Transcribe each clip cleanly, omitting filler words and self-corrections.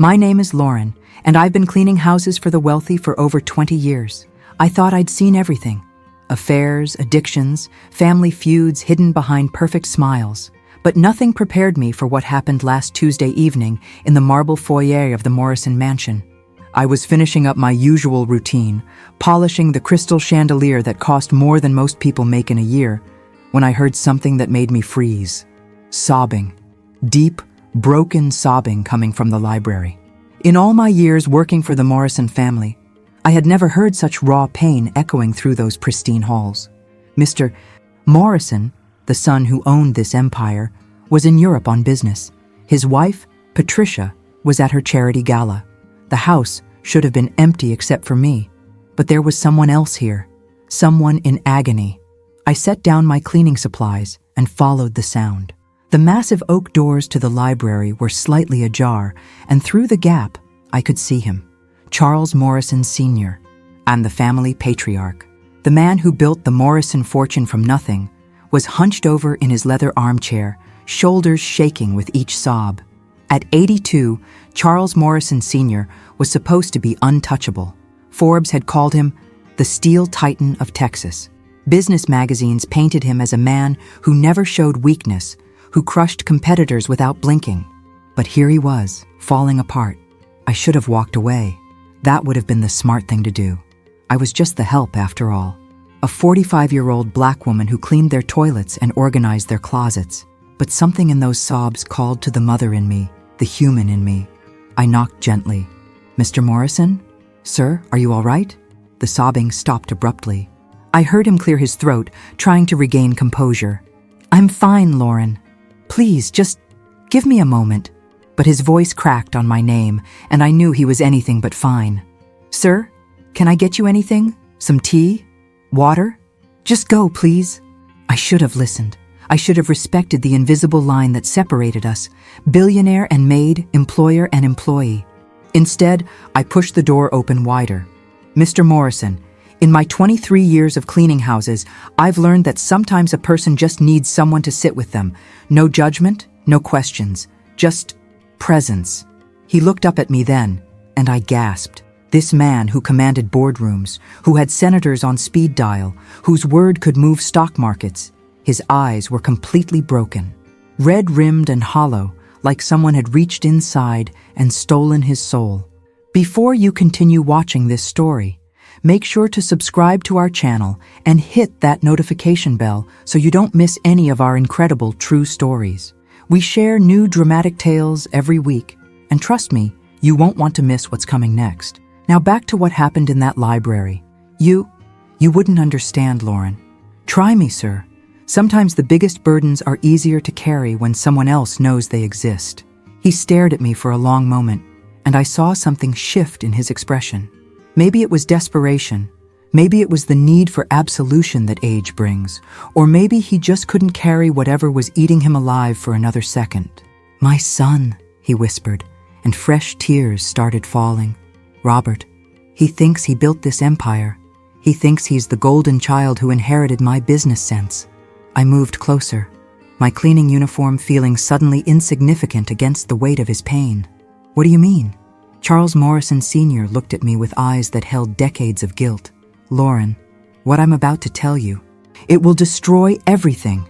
My name is Lauren, and I've been cleaning houses for the wealthy for over 20 years. I thought I'd seen everything. Affairs, addictions, family feuds hidden behind perfect smiles. But nothing prepared me for what happened last Tuesday evening in the marble foyer of the Morrison mansion. I was finishing up my usual routine, polishing the crystal chandelier that cost more than most people make in a year, when I heard something that made me freeze. Sobbing. Deep, broken sobbing coming from the library. In all my years working for the Morrison family, I had never heard such raw pain echoing through those pristine halls. Mr. Morrison, the son who owned this empire, was in Europe on business. His wife, Patricia, was at her charity gala. The house should have been empty except for me, but there was someone else here, someone in agony. I set down my cleaning supplies and followed the sound. The massive oak doors to the library were slightly ajar, and through the gap, I could see him, Charles Morrison Sr., and the family patriarch. The man who built the Morrison fortune from nothing was hunched over in his leather armchair, shoulders shaking with each sob. At 82, Charles Morrison Sr. was supposed to be untouchable. Forbes had called him the Steel Titan of Texas. Business magazines painted him as a man who never showed weakness, who crushed competitors without blinking. But here he was, falling apart. I should have walked away. That would have been the smart thing to do. I was just the help after all. A 45-year-old black woman who cleaned their toilets and organized their closets. But something in those sobs called to the mother in me, the human in me. I knocked gently. "Mr. Morrison? Sir, are you all right?" The sobbing stopped abruptly. I heard him clear his throat, trying to regain composure. "I'm fine, Lauren. Please, just give me a moment." But his voice cracked on my name, and I knew he was anything but fine. "Sir, can I get you anything? Some tea? Water? Just go, please." I should have listened. I should have respected the invisible line that separated us, billionaire and maid, employer and employee. Instead, I pushed the door open wider. "Mr. Morrison, in my 23 years of cleaning houses, I've learned that sometimes a person just needs someone to sit with them. No judgment, no questions, just presence." He looked up at me then, and I gasped. This man who commanded boardrooms, who had senators on speed dial, whose word could move stock markets, his eyes were completely broken, red-rimmed and hollow, like someone had reached inside and stolen his soul. Before you continue watching this story, make sure to subscribe to our channel and hit that notification bell so you don't miss any of our incredible true stories. We share new dramatic tales every week, and trust me, you won't want to miss what's coming next. Now back to what happened in that library. You wouldn't understand, Lauren. Try me, sir. Sometimes the biggest burdens are easier to carry when someone else knows they exist. He stared at me for a long moment, and I saw something shift in his expression. Maybe it was desperation. Maybe it was the need for absolution that age brings. Or maybe he just couldn't carry whatever was eating him alive for another second. "My son," he whispered, and fresh tears started falling. "Robert, he thinks he built this empire. He thinks he's the golden child who inherited my business sense." I moved closer, my cleaning uniform feeling suddenly insignificant against the weight of his pain. "What do you mean?" Charles Morrison Sr. looked at me with eyes that held decades of guilt. "Lauren, what I'm about to tell you, it will destroy everything.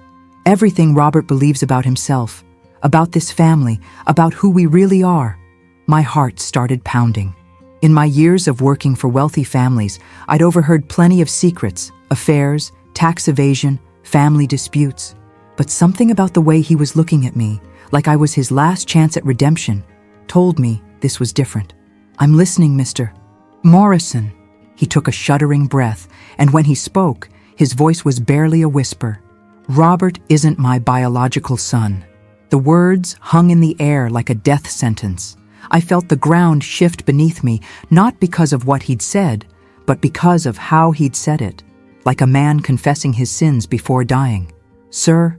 Everything Robert believes about himself, about this family, about who we really are." My heart started pounding. In my years of working for wealthy families, I'd overheard plenty of secrets, affairs, tax evasion, family disputes. But something about the way he was looking at me, like I was his last chance at redemption, told me this was different. "I'm listening, Mr. Morrison." He took a shuddering breath, and when he spoke, his voice was barely a whisper. "Robert isn't my biological son." The words hung in the air like a death sentence. I felt the ground shift beneath me, not because of what he'd said, but because of how he'd said it, like a man confessing his sins before dying. "Sir,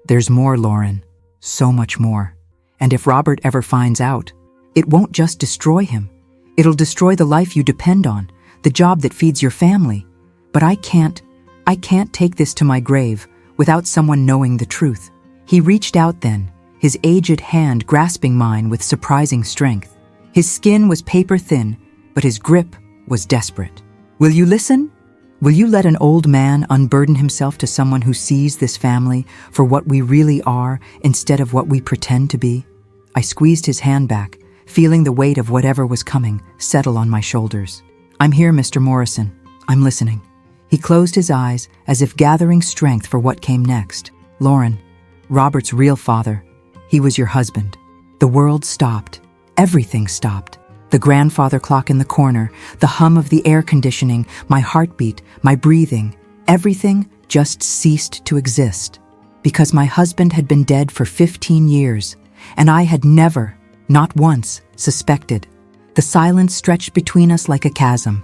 there's more, Lauren, so much more. And if Robert ever finds out, it won't just destroy him. It'll destroy the life you depend on, the job that feeds your family. But I can't take this to my grave without someone knowing the truth." He reached out then, his aged hand grasping mine with surprising strength. His skin was paper thin, but his grip was desperate. "Will you listen? Will you let an old man unburden himself to someone who sees this family for what we really are instead of what we pretend to be?" I squeezed his hand back, feeling the weight of whatever was coming settle on my shoulders. "I'm here, Mr. Morrison. I'm listening." He closed his eyes as if gathering strength for what came next. "Lauren, Robert's real father. He was your husband." The world stopped. Everything stopped. The grandfather clock in the corner, the hum of the air conditioning, my heartbeat, my breathing, everything just ceased to exist. Because my husband had been dead for 15 years, and I had never, not once, suspected. The silence stretched between us like a chasm.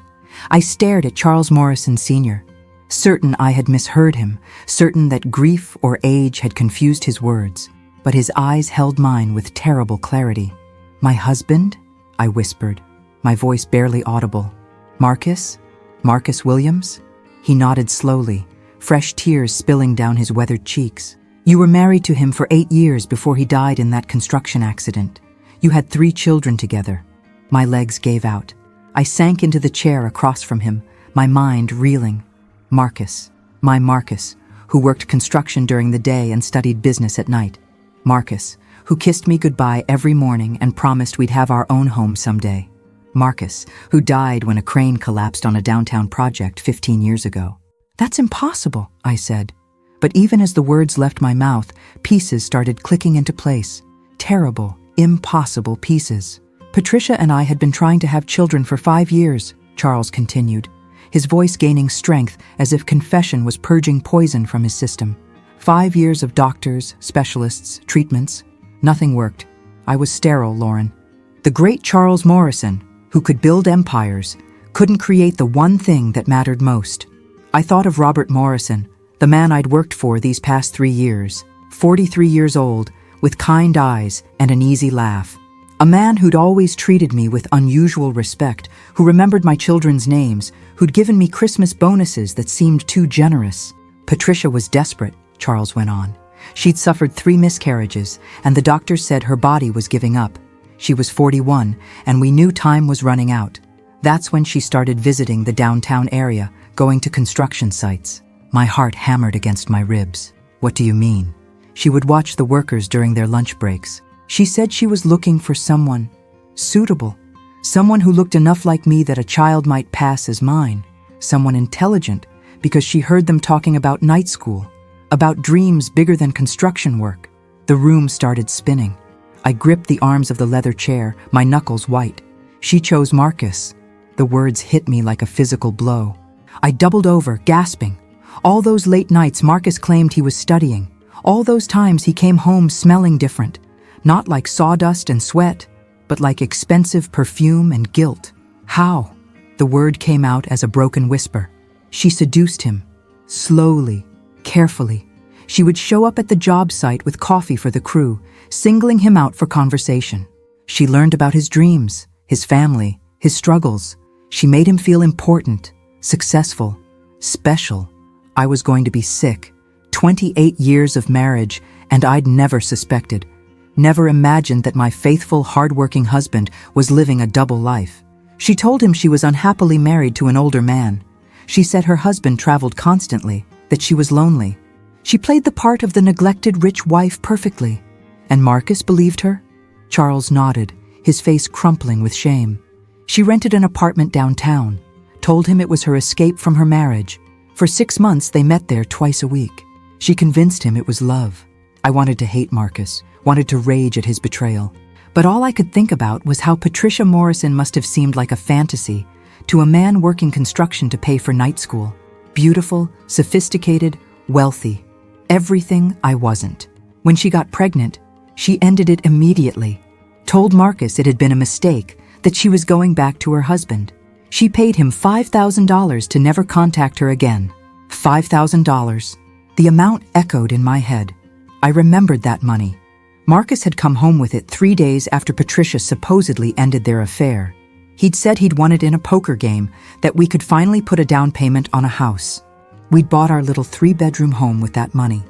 I stared at Charles Morrison Sr., certain I had misheard him, certain that grief or age had confused his words, but his eyes held mine with terrible clarity. "My husband?" I whispered, my voice barely audible. "Marcus? Marcus Williams?" He nodded slowly, fresh tears spilling down his weathered cheeks. "You were married to him for 8 years before he died in that construction accident. You had 3 children together." My legs gave out. I sank into the chair across from him, my mind reeling. Marcus, my Marcus, who worked construction during the day and studied business at night. Marcus, who kissed me goodbye every morning and promised we'd have our own home someday. Marcus, who died when a crane collapsed on a downtown project 15 years ago. "That's impossible," I said. But even as the words left my mouth, pieces started clicking into place. Terrible, impossible pieces. "Patricia and I had been trying to have children for 5 years, Charles continued, his voice gaining strength as if confession was purging poison from his system. 5 years of doctors, specialists, treatments. Nothing worked. I was sterile, Lauren. The great Charles Morrison, who could build empires, couldn't create the one thing that mattered most. I thought of Robert Morrison, the man I'd worked for these past 3 years, 43 years old, with kind eyes and an easy laugh. A man who'd always treated me with unusual respect, who remembered my children's names, who'd given me Christmas bonuses that seemed too generous. Patricia was desperate, Charles went on. She'd suffered 3 miscarriages, and the doctors said her body was giving up. She was 41, and we knew time was running out. That's when she started visiting the downtown area, going to construction sites. My heart hammered against my ribs. "What do you mean?" She would watch the workers during their lunch breaks. She said she was looking for someone suitable, someone who looked enough like me that a child might pass as mine, someone intelligent, because she heard them talking about night school, about dreams bigger than construction work. The room started spinning. I gripped the arms of the leather chair, my knuckles white. She chose Marcus. The words hit me like a physical blow. I doubled over, gasping. All those late nights Marcus claimed he was studying. All those times he came home smelling different. Not like sawdust and sweat, but like expensive perfume and guilt. How? The word came out as a broken whisper. She seduced him. Slowly, carefully. She would show up at the job site with coffee for the crew, singling him out for conversation. She learned about his dreams, his family, his struggles. She made him feel important, successful, special. I was going to be sick. 28 years of marriage, and I'd never suspected. Never imagined that my faithful, hard-working husband was living a double life. She told him she was unhappily married to an older man. She said her husband traveled constantly, that she was lonely. She played the part of the neglected rich wife perfectly. And Marcus believed her? Charles nodded, his face crumpling with shame. She rented an apartment downtown, told him it was her escape from her marriage. For 6 months they met there twice a week. She convinced him it was love. I wanted to hate Marcus, wanted to rage at his betrayal. But all I could think about was how Patricia Morrison must have seemed like a fantasy to a man working construction to pay for night school. Beautiful, sophisticated, wealthy. Everything I wasn't. When she got pregnant, she ended it immediately. Told Marcus it had been a mistake, that she was going back to her husband. She paid him $5,000 to never contact her again. $5,000. The amount echoed in my head. I remembered that money. Marcus had come home with it 3 days after Patricia supposedly ended their affair. He'd said he'd won it in a poker game, that we could finally put a down payment on a house. We'd bought our little 3-bedroom home with that money.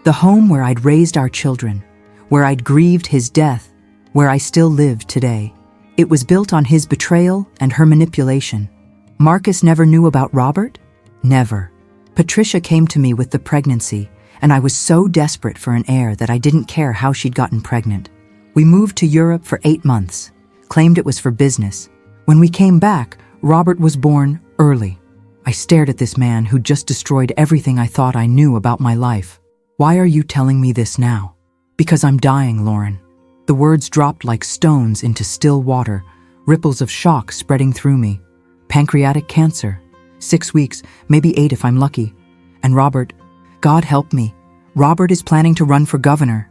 The home where I'd raised our children, where I'd grieved his death, where I still lived today. It was built on his betrayal and her manipulation. Marcus never knew about Robert? Never. Patricia came to me with the pregnancy, and I was so desperate for an heir that I didn't care how she'd gotten pregnant. We moved to Europe for 8 months, claimed it was for business. When we came back, Robert was born early. I stared at this man who'd just destroyed everything I thought I knew about my life. Why are you telling me this now? Because I'm dying, Lauren. The words dropped like stones into still water, ripples of shock spreading through me. Pancreatic cancer. 6 weeks, maybe 8 if I'm lucky. And Robert, God help me, Robert is planning to run for governor.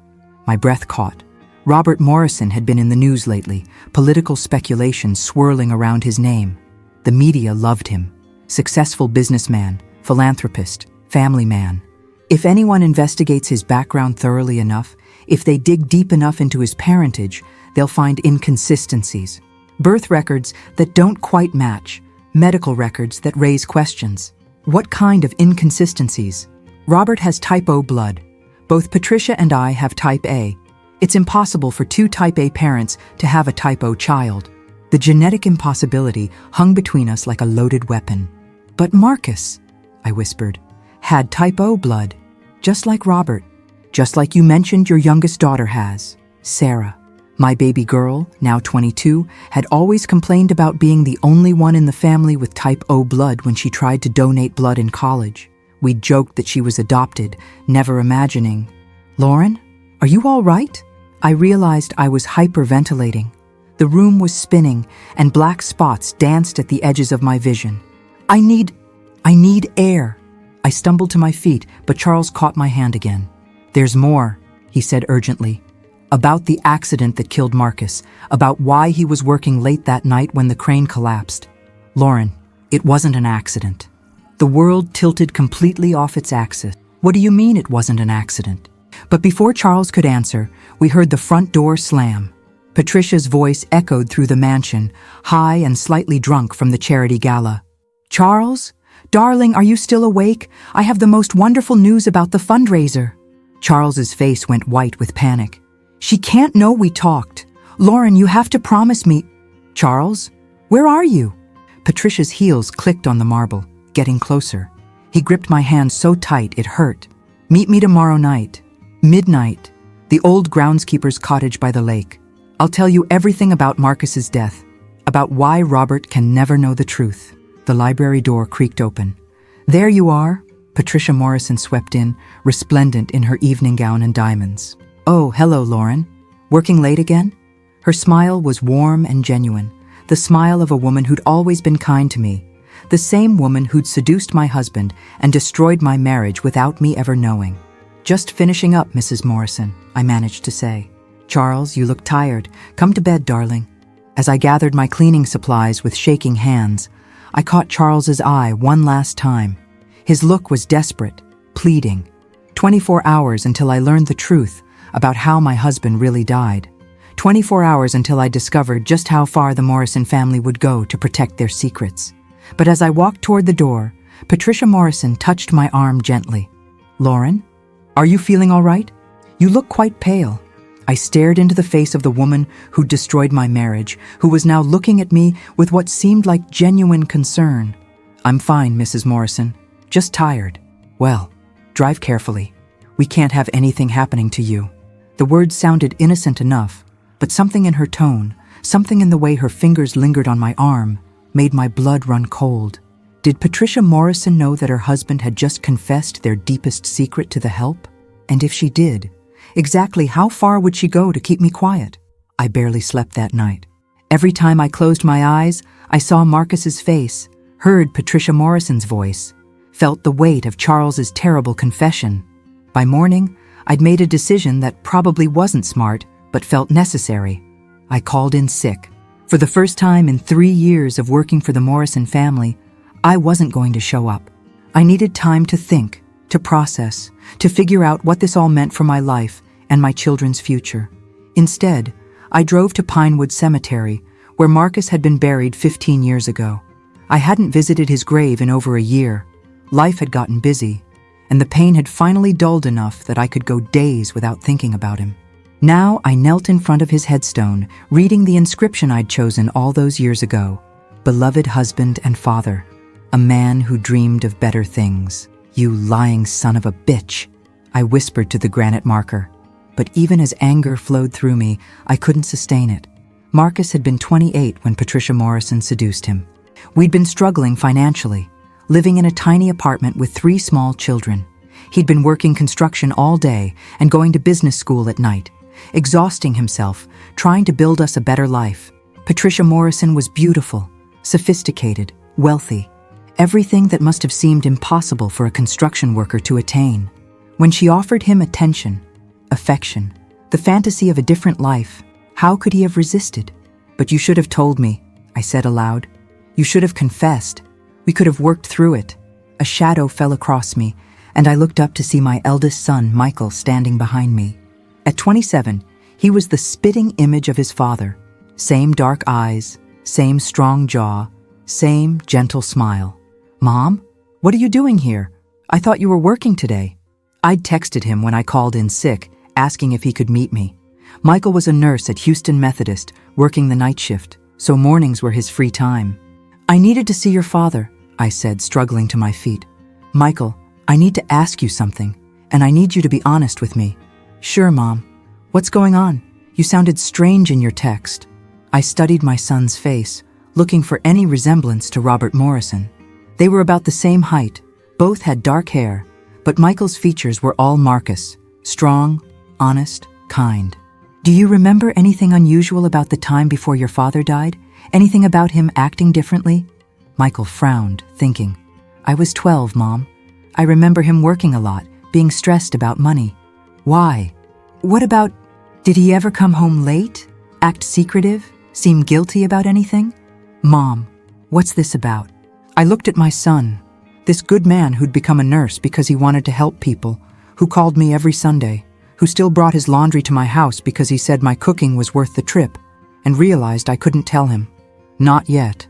My breath caught. Robert Morrison had been in the news lately, political speculation swirling around his name. The media loved him. Successful businessman, philanthropist, family man. If anyone investigates his background thoroughly enough, if they dig deep enough into his parentage, they'll find inconsistencies. Birth records that don't quite match, medical records that raise questions. What kind of inconsistencies? Robert has type O blood. Both Patricia and I have type A. It's impossible for 2 type A parents to have a type O child. The genetic impossibility hung between us like a loaded weapon. But Marcus, I whispered, had type O blood, just like Robert, just like you mentioned your youngest daughter has, Sarah. My baby girl, now 22, had always complained about being the only one in the family with type O blood when she tried to donate blood in college. We joked that she was adopted, never imagining. Lauren, are you all right? I realized I was hyperventilating. The room was spinning, and black spots danced at the edges of my vision. I need air. I stumbled to my feet, but Charles caught my hand again. There's more, he said urgently. About the accident that killed Marcus, about why he was working late that night when the crane collapsed. Lauren, it wasn't an accident. The world tilted completely off its axis. What do you mean it wasn't an accident? But before Charles could answer, we heard the front door slam. Patricia's voice echoed through the mansion, high and slightly drunk from the charity gala. Charles? Darling, are you still awake? I have the most wonderful news about the fundraiser. Charles's face went white with panic. She can't know we talked. Lauren, you have to promise me. Charles, where are you? Patricia's heels clicked on the marble, getting closer. He gripped my hand so tight it hurt. Meet me tomorrow night. Midnight. The old groundskeeper's cottage by the lake. I'll tell you everything about Marcus's death, about why Robert can never know the truth. The library door creaked open. There you are. Patricia Morrison swept in, resplendent in her evening gown and diamonds. Oh, hello, Lauren. Working late again? Her smile was warm and genuine, the smile of a woman who'd always been kind to me, the same woman who'd seduced my husband and destroyed my marriage without me ever knowing. Just finishing up, Mrs. Morrison, I managed to say. Charles, you look tired. Come to bed, darling. As I gathered my cleaning supplies with shaking hands, I caught Charles's eye one last time. His look was desperate, pleading. 24 hours until I learned the truth about how my husband really died. 24 hours until I discovered just how far the Morrison family would go to protect their secrets. But as I walked toward the door, Patricia Morrison touched my arm gently. Lauren, are you feeling all right? You look quite pale. I stared into the face of the woman who'd destroyed my marriage, who was now looking at me with what seemed like genuine concern. I'm fine, Mrs. Morrison. Just tired. Well, drive carefully. We can't have anything happening to you. The words sounded innocent enough, but something in her tone, something in the way her fingers lingered on my arm, made my blood run cold. Did Patricia Morrison know that her husband had just confessed their deepest secret to the help? And if she did, exactly how far would she go to keep me quiet? I barely slept that night. Every time I closed my eyes, I saw Marcus's face, heard Patricia Morrison's voice, felt the weight of Charles's terrible confession. By morning, I'd made a decision that probably wasn't smart, but felt necessary. I called in sick. For the first time in 3 years of working for the Morrison family, I wasn't going to show up. I needed time to think, to process, to figure out what this all meant for my life and my children's future. Instead, I drove to Pinewood Cemetery, where Marcus had been buried 15 years ago. I hadn't visited his grave in over a year. Life had gotten busy, and the pain had finally dulled enough that I could go days without thinking about him. Now I knelt in front of his headstone, reading the inscription I'd chosen all those years ago. Beloved husband and father, a man who dreamed of better things. You lying son of a bitch, I whispered to the granite marker. But even as anger flowed through me, I couldn't sustain it. Marcus had been 28 when Patricia Morrison seduced him. We'd been struggling financially, living in a tiny apartment with 3 small children. He'd been working construction all day and going to business school at night, exhausting himself, trying to build us a better life. Patricia Morrison was beautiful, sophisticated, wealthy, everything that must have seemed impossible for a construction worker to attain. When she offered him attention, affection, the fantasy of a different life, how could he have resisted? But you should have told me, I said aloud. You should have confessed. We could have worked through it. A shadow fell across me, and I looked up to see my eldest son, Michael, standing behind me. At 27, he was the spitting image of his father. Same dark eyes, same strong jaw, same gentle smile. Mom, what are you doing here? I thought you were working today. I'd texted him when I called in sick, asking if he could meet me. Michael was a nurse at Houston Methodist, working the night shift, so mornings were his free time. I needed to see your father, I said, struggling to my feet. Michael, I need to ask you something, and I need you to be honest with me. Sure, Mom. What's going on? You sounded strange in your text. I studied my son's face, looking for any resemblance to Robert Morrison. They were about the same height, both had dark hair, but Michael's features were all Marcus, strong, honest, kind. Do you remember anything unusual about the time before your father died? Anything about him acting differently? Michael frowned, thinking. I was 12, Mom. I remember him working a lot, being stressed about money. Why? What about, did he ever come home late? Act secretive? Seem guilty about anything? Mom, what's this about? I looked at my son, this good man who'd become a nurse because he wanted to help people, who called me every Sunday, who still brought his laundry to my house because he said my cooking was worth the trip, and realized I couldn't tell him. Not yet.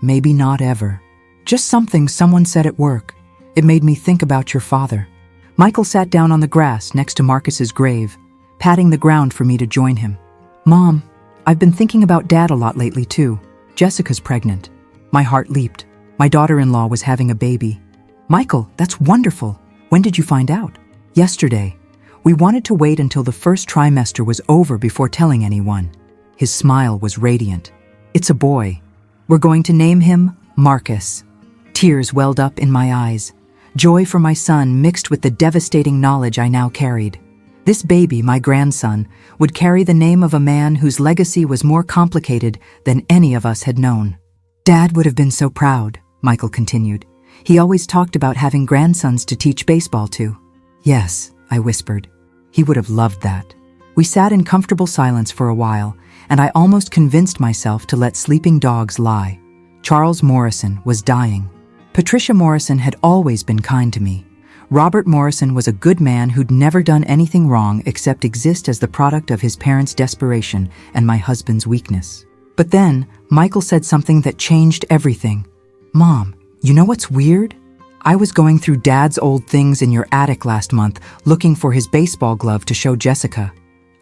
Maybe not ever. Just something someone said at work. It made me think about your father. Michael sat down on the grass next to Marcus's grave, patting the ground for me to join him. Mom, I've been thinking about Dad a lot lately too. Jessica's pregnant. My heart leaped. My daughter-in-law was having a baby. Michael, that's wonderful. When did you find out? Yesterday. We wanted to wait until the first trimester was over before telling anyone. His smile was radiant. It's a boy. We're going to name him Marcus. Tears welled up in my eyes. Joy for my son mixed with the devastating knowledge I now carried. This baby, my grandson, would carry the name of a man whose legacy was more complicated than any of us had known. Dad would have been so proud, Michael continued. He always talked about having grandsons to teach baseball to. Yes, I whispered. He would have loved that. We sat in comfortable silence for a while, and I almost convinced myself to let sleeping dogs lie. Charles Morrison was dying. Patricia Morrison had always been kind to me. Robert Morrison was a good man who'd never done anything wrong except exist as the product of his parents' desperation and my husband's weakness. But then, Michael said something that changed everything. Mom, you know what's weird? I was going through Dad's old things in your attic last month, looking for his baseball glove to show Jessica.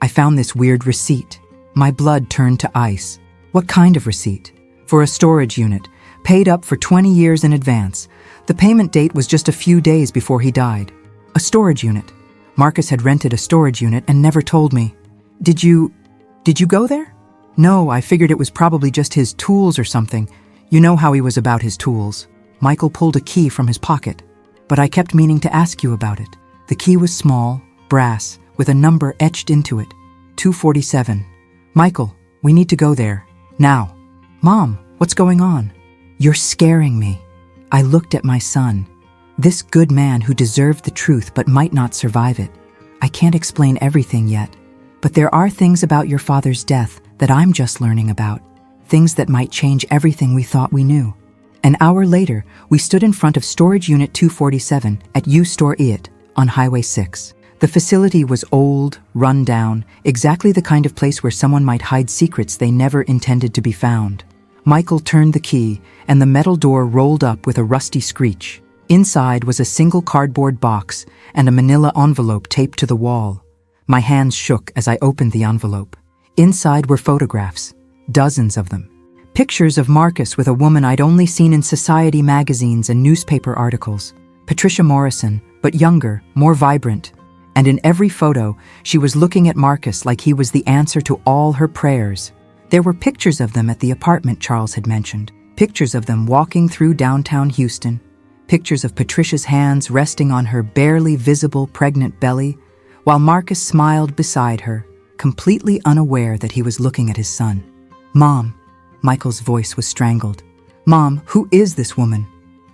I found this weird receipt. My blood turned to ice. What kind of receipt? For a storage unit, paid up for 20 years in advance. The payment date was just a few days before he died. A storage unit. Marcus had rented a storage unit and never told me. Did you go there? No, I figured it was probably just his tools or something. You know how he was about his tools. Michael pulled a key from his pocket. But I kept meaning to ask you about it. The key was small, brass, with a number etched into it. 247. Michael, we need to go there. Now. Mom, what's going on? You're scaring me. I looked at my son. This good man who deserved the truth but might not survive it. I can't explain everything yet, but there are things about your father's death that I'm just learning about. Things that might change everything we thought we knew. An hour later, we stood in front of Storage Unit 247 at U Store It on Highway 6. The facility was old, run down, exactly the kind of place where someone might hide secrets they never intended to be found. Michael turned the key, and the metal door rolled up with a rusty screech. Inside was a single cardboard box and a manila envelope taped to the wall. My hands shook as I opened the envelope. Inside were photographs, dozens of them. Pictures of Marcus with a woman I'd only seen in society magazines and newspaper articles. Patricia Morrison, but younger, more vibrant. And in every photo, she was looking at Marcus like he was the answer to all her prayers. There were pictures of them at the apartment Charles had mentioned. Pictures of them walking through downtown Houston. Pictures of Patricia's hands resting on her barely visible pregnant belly, while Marcus smiled beside her, completely unaware that he was looking at his son. "Mom," Michael's voice was strangled. "Mom, who is this woman?"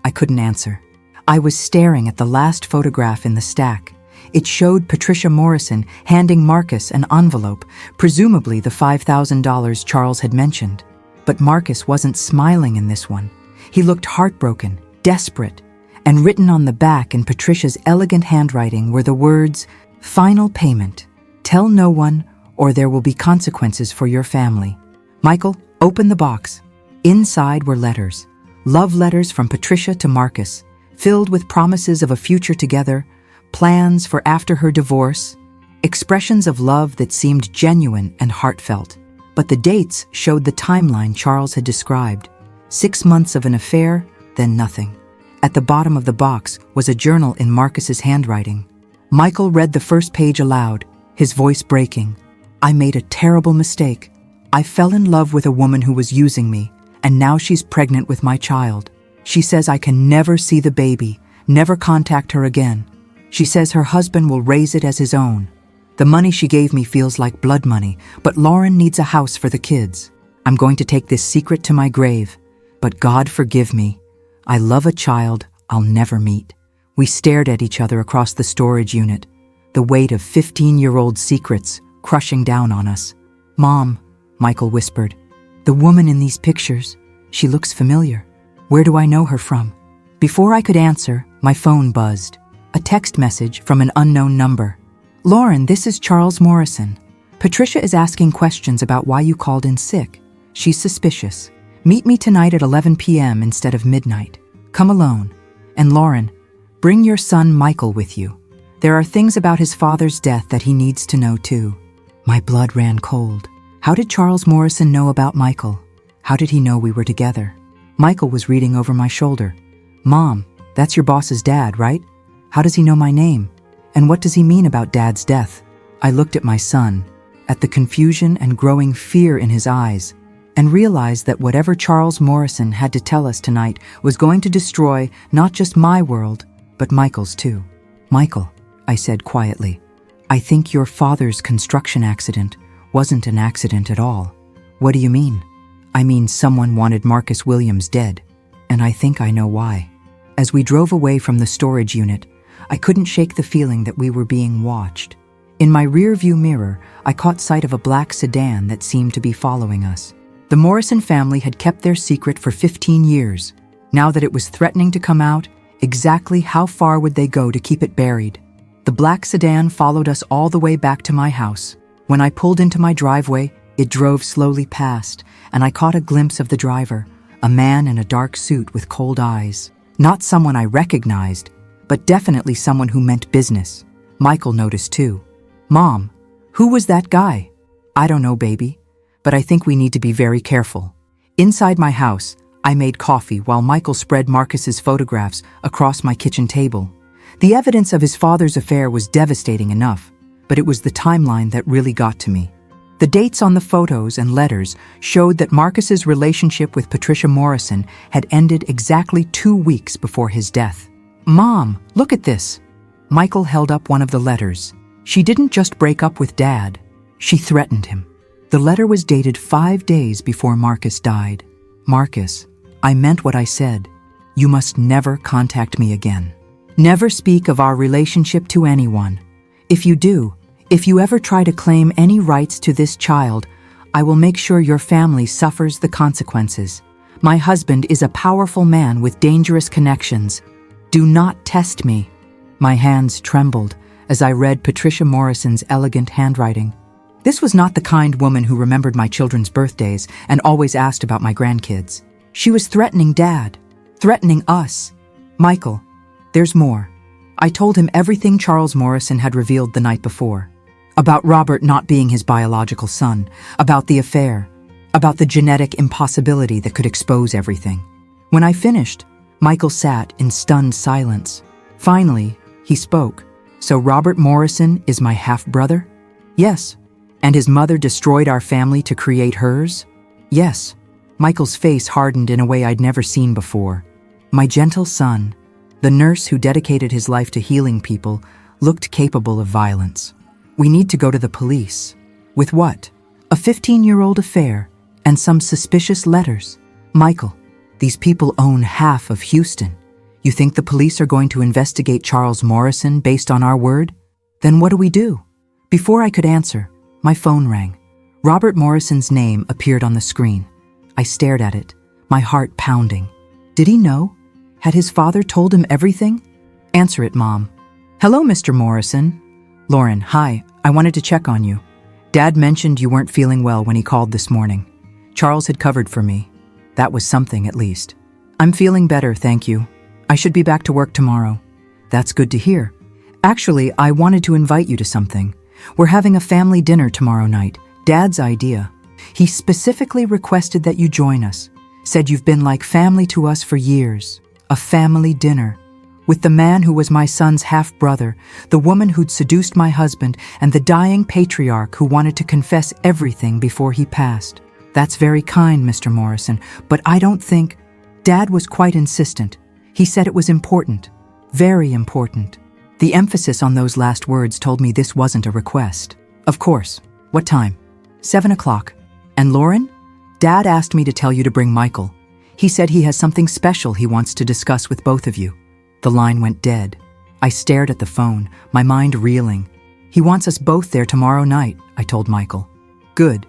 I couldn't answer. I was staring at the last photograph in the stack. It showed Patricia Morrison handing Marcus an envelope, presumably the $5,000 Charles had mentioned. But Marcus wasn't smiling in this one. He looked heartbroken, desperate, and written on the back in Patricia's elegant handwriting were the words, "Final payment. Tell no one, or there will be consequences for your family." "Michael, open the box." Inside were letters. Love letters from Patricia to Marcus, filled with promises of a future together, plans for after her divorce, expressions of love that seemed genuine and heartfelt. But the dates showed the timeline Charles had described. 6 months of an affair, then nothing. At the bottom of the box was a journal in Marcus's handwriting. Michael read the first page aloud, his voice breaking. "I made a terrible mistake. I fell in love with a woman who was using me, and now she's pregnant with my child. She says I can never see the baby, never contact her again. She says her husband will raise it as his own. The money she gave me feels like blood money, but Lauren needs a house for the kids. I'm going to take this secret to my grave, but God forgive me. I love a child I'll never meet." We stared at each other across the storage unit, the weight of 15-year-old secrets crushing down on us. "Mom," Michael whispered, "the woman in these pictures, she looks familiar. Where do I know her from?" Before I could answer, my phone buzzed. A text message from an unknown number. "Lauren, this is Charles Morrison. Patricia is asking questions about why you called in sick. She's suspicious. Meet me tonight at 11 p.m. instead of midnight. Come alone. And Lauren, bring your son Michael with you. There are things about his father's death that he needs to know too." My blood ran cold. How did Charles Morrison know about Michael? How did he know we were together? Michael was reading over my shoulder. "Mom, that's your boss's dad, right? How does he know my name? And what does he mean about Dad's death?" I looked at my son, at the confusion and growing fear in his eyes, and realized that whatever Charles Morrison had to tell us tonight was going to destroy not just my world, but Michael's too. "Michael," I said quietly, "I think your father's construction accident wasn't an accident at all." "What do you mean?" "I mean someone wanted Marcus Williams dead, and I think I know why." As we drove away from the storage unit, I couldn't shake the feeling that we were being watched. In my rear-view mirror, I caught sight of a black sedan that seemed to be following us. The Morrison family had kept their secret for 15 years. Now that it was threatening to come out, exactly how far would they go to keep it buried? The black sedan followed us all the way back to my house. When I pulled into my driveway, it drove slowly past, and I caught a glimpse of the driver, a man in a dark suit with cold eyes. Not someone I recognized, but definitely someone who meant business. Michael noticed too. "Mom, who was that guy?" "I don't know, baby, but I think we need to be very careful." Inside my house, I made coffee while Michael spread Marcus's photographs across my kitchen table. The evidence of his father's affair was devastating enough, but it was the timeline that really got to me. The dates on the photos and letters showed that Marcus's relationship with Patricia Morrison had ended exactly 2 weeks before his death. "Mom, look at this." Michael held up one of the letters. "She didn't just break up with Dad. She threatened him." The letter was dated 5 days before Marcus died. "Marcus, I meant what I said. You must never contact me again. Never speak of our relationship to anyone. If you do, if you ever try to claim any rights to this child, I will make sure your family suffers the consequences. My husband is a powerful man with dangerous connections. Do not test me." My hands trembled as I read Patricia Morrison's elegant handwriting. This was not the kind woman who remembered my children's birthdays and always asked about my grandkids. She was threatening Dad, threatening us. "Michael, there's more." I told him everything Charles Morrison had revealed the night before. About Robert not being his biological son, about the affair, about the genetic impossibility that could expose everything. When I finished, Michael sat in stunned silence. Finally, he spoke. "So Robert Morrison is my half-brother?" "Yes." "And his mother destroyed our family to create hers?" "Yes." Michael's face hardened in a way I'd never seen before. My gentle son, the nurse who dedicated his life to healing people, looked capable of violence. "We need to go to the police." "With what?" "A 15-year-old affair and some suspicious letters." "Michael, these people own half of Houston. You think the police are going to investigate Charles Morrison based on our word? Then what do we do?" Before I could answer, my phone rang. Robert Morrison's name appeared on the screen. I stared at it, my heart pounding. Did he know? Had his father told him everything? "Answer it, Mom." "Hello, Mr. Morrison." "Lauren, hi. I wanted to check on you. Dad mentioned you weren't feeling well when he called this morning. Charles had covered for me. That was something, at least." "I'm feeling better, thank you. I should be back to work tomorrow." "That's good to hear. Actually, I wanted to invite you to something. We're having a family dinner tomorrow night. Dad's idea. He specifically requested that you join us. Said you've been like family to us for years. A family dinner. With the man who was my son's half-brother, the woman who'd seduced my husband, and the dying patriarch who wanted to confess everything before he passed. That's very kind, Mr. Morrison, but I don't think... Dad was quite insistent. He said it was important. Very important. The emphasis on those last words told me this wasn't a request. Of course. What time? 7 o'clock. And Lauren? Dad asked me to tell you to bring Michael. He said he has something special he wants to discuss with both of you. The line went dead. I stared at the phone, my mind reeling. He wants us both there tomorrow night, I told Michael. Good.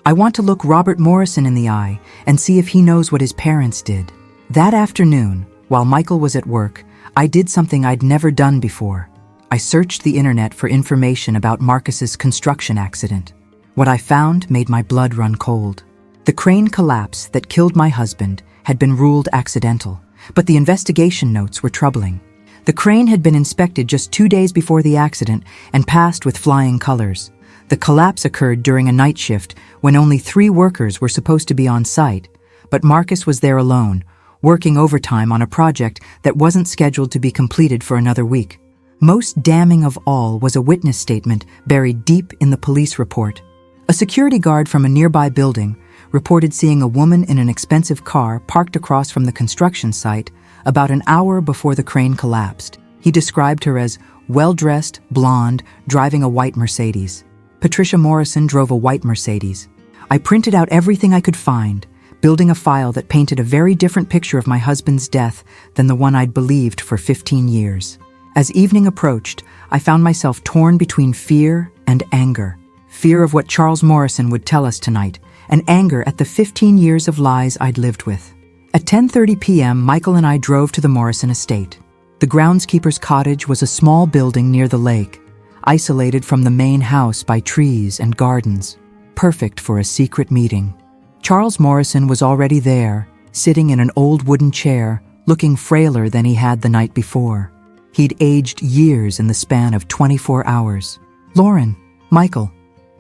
I want to look Robert Morrison in the eye and see if he knows what his parents did. That afternoon, while Michael was at work, I did something I'd never done before. I searched the internet for information about Marcus's construction accident. What I found made my blood run cold. The crane collapse that killed my husband had been ruled accidental, but the investigation notes were troubling. The crane had been inspected just 2 days before the accident and passed with flying colors. The collapse occurred during a night shift when only 3 workers were supposed to be on site, but Marcus was there alone, working overtime on a project that wasn't scheduled to be completed for another week. Most damning of all was a witness statement buried deep in the police report. A security guard from a nearby building reported seeing a woman in an expensive car parked across from the construction site about an hour before the crane collapsed. He described her as well-dressed, blonde, driving a white Mercedes. Patricia Morrison drove a white Mercedes. I printed out everything I could find, building a file that painted a very different picture of my husband's death than the one I'd believed for 15 years. As evening approached, I found myself torn between fear and anger. Fear of what Charles Morrison would tell us tonight, and anger at the 15 years of lies I'd lived with. At 10:30 p.m., Michael and I drove to the Morrison estate. The groundskeeper's cottage was a small building near the lake, isolated from the main house by trees and gardens, perfect for a secret meeting. Charles Morrison was already there, sitting in an old wooden chair, looking frailer than he had the night before. He'd aged years in the span of 24 hours. "Lauren, Michael."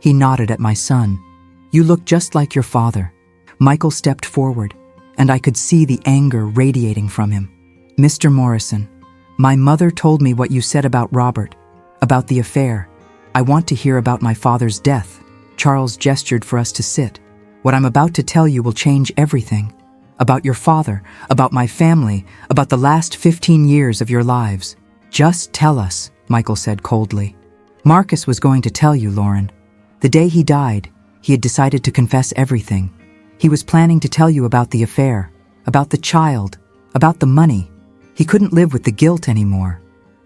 He nodded at my son. "You look just like your father." Michael stepped forward, and I could see the anger radiating from him. "Mr. Morrison, my mother told me what you said about Robert, about the affair. I want to hear about my father's death." Charles gestured for us to sit. "What I'm about to tell you will change everything. About your father, about my family, about the last 15 years of your lives. Just tell us," Michael said coldly. "Marcus was going to tell you, Lauren. The day he died, he had decided to confess everything. He was planning to tell you about the affair, about the child, about the money. He couldn't live with the guilt anymore."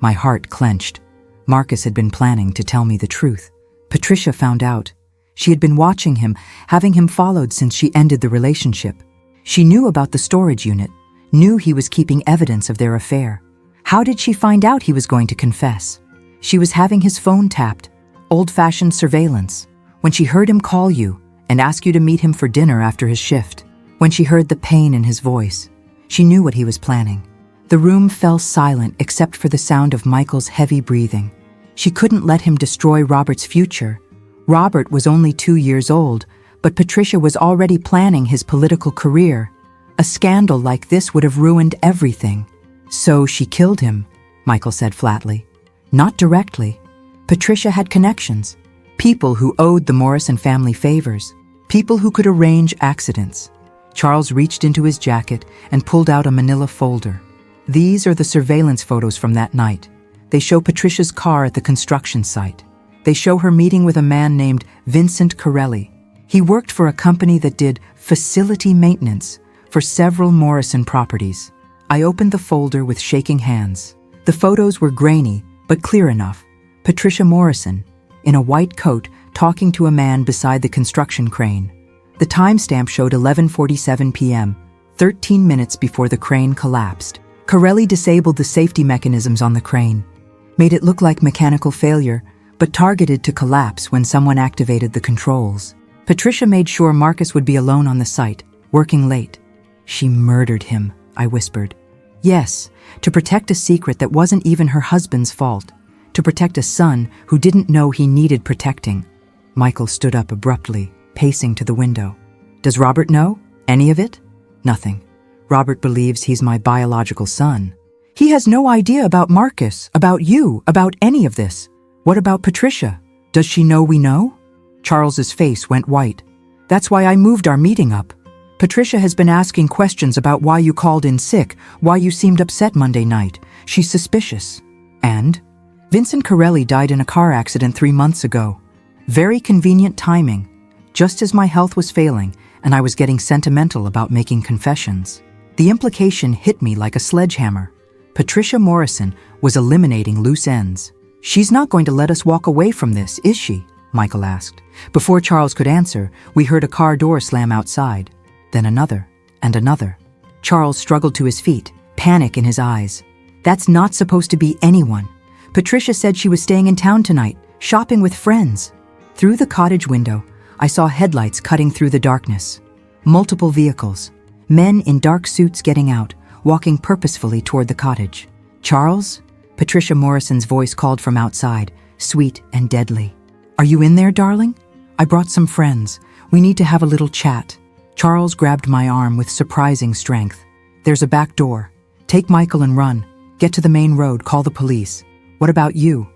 My heart clenched. Marcus had been planning to tell me the truth. Patricia found out. She had been watching him, having him followed since she ended the relationship. She knew about the storage unit, knew he was keeping evidence of their affair. How did she find out he was going to confess? She was having his phone tapped, old-fashioned surveillance, when she heard him call you and ask you to meet him for dinner after his shift. When she heard the pain in his voice, she knew what he was planning. The room fell silent except for the sound of Michael's heavy breathing. She couldn't let him destroy Robert's future. Robert was only 2 years old, but Patricia was already planning his political career. A scandal like this would have ruined everything. So she killed him, Michael said flatly. Not directly. Patricia had connections. People who owed the Morrison family favors. People who could arrange accidents. Charles reached into his jacket and pulled out a manila folder. These are the surveillance photos from that night. They show Patricia's car at the construction site. They show her meeting with a man named Vincent Corelli. He worked for a company that did facility maintenance for several Morrison properties. I opened the folder with shaking hands. The photos were grainy, but clear enough. Patricia Morrison, in a white coat, talking to a man beside the construction crane. The timestamp showed 11:47 p.m., 13 minutes before the crane collapsed. Corelli disabled the safety mechanisms on the crane, made it look like mechanical failure, but targeted to collapse when someone activated the controls. Patricia made sure Marcus would be alone on the site, working late. She murdered him, I whispered. Yes, to protect a secret that wasn't even her husband's fault. To protect a son who didn't know he needed protecting. Michael stood up abruptly, pacing to the window. Does Robert know? Any of it? Nothing. Robert believes he's my biological son. He has no idea about Marcus, about you, about any of this. What about Patricia? Does she know we know? Charles's face went white. That's why I moved our meeting up. Patricia has been asking questions about why you called in sick, why you seemed upset Monday night. She's suspicious. And? Vincent Corelli died in a car accident 3 months ago. Very convenient timing. Just as my health was failing and I was getting sentimental about making confessions. The implication hit me like a sledgehammer. Patricia Morrison was eliminating loose ends. She's not going to let us walk away from this, is she? Michael asked. Before Charles could answer, we heard a car door slam outside. Then another, and another. Charles struggled to his feet, panic in his eyes. That's not supposed to be anyone. Patricia said she was staying in town tonight, shopping with friends. Through the cottage window, I saw headlights cutting through the darkness. Multiple vehicles. Men in dark suits getting out, walking purposefully toward the cottage. Charles? Patricia Morrison's voice called from outside, sweet and deadly. Are you in there, darling? I brought some friends. We need to have a little chat. Charles grabbed my arm with surprising strength. There's a back door. Take Michael and run. Get to the main road, call the police. What about you?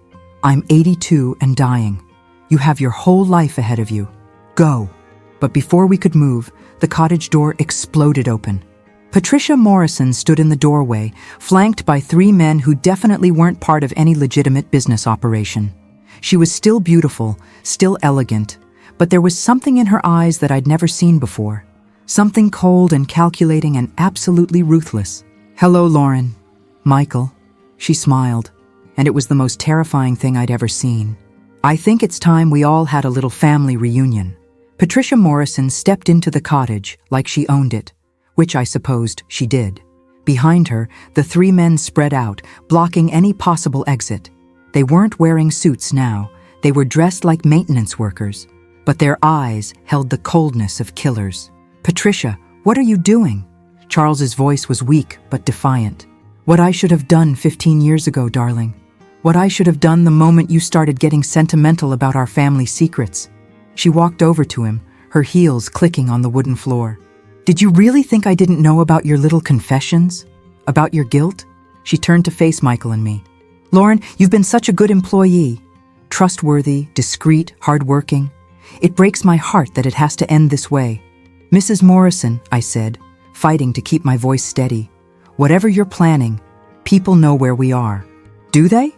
I'm 82 and dying. You have your whole life ahead of you. Go. But before we could move, the cottage door exploded open. Patricia Morrison stood in the doorway, flanked by 3 men who definitely weren't part of any legitimate business operation. She was still beautiful, still elegant, but there was something in her eyes that I'd never seen before. Something cold and calculating and absolutely ruthless. Hello, Lauren. Michael. She smiled, and it was the most terrifying thing I'd ever seen. I think it's time we all had a little family reunion. Patricia Morrison stepped into the cottage like she owned it, which I supposed she did. Behind her, the 3 men spread out, blocking any possible exit. They weren't wearing suits now. They were dressed like maintenance workers, but their eyes held the coldness of killers. Patricia, what are you doing? Charles's voice was weak but defiant. What I should have done 15 years ago, darling. What I should have done the moment you started getting sentimental about our family secrets. She walked over to him, her heels clicking on the wooden floor. Did you really think I didn't know about your little confessions? About your guilt? She turned to face Michael and me. Lauren, you've been such a good employee. Trustworthy, discreet, hardworking. It breaks my heart that it has to end this way. Mrs. Morrison, I said, fighting to keep my voice steady. Whatever you're planning, people know where we are. Do they?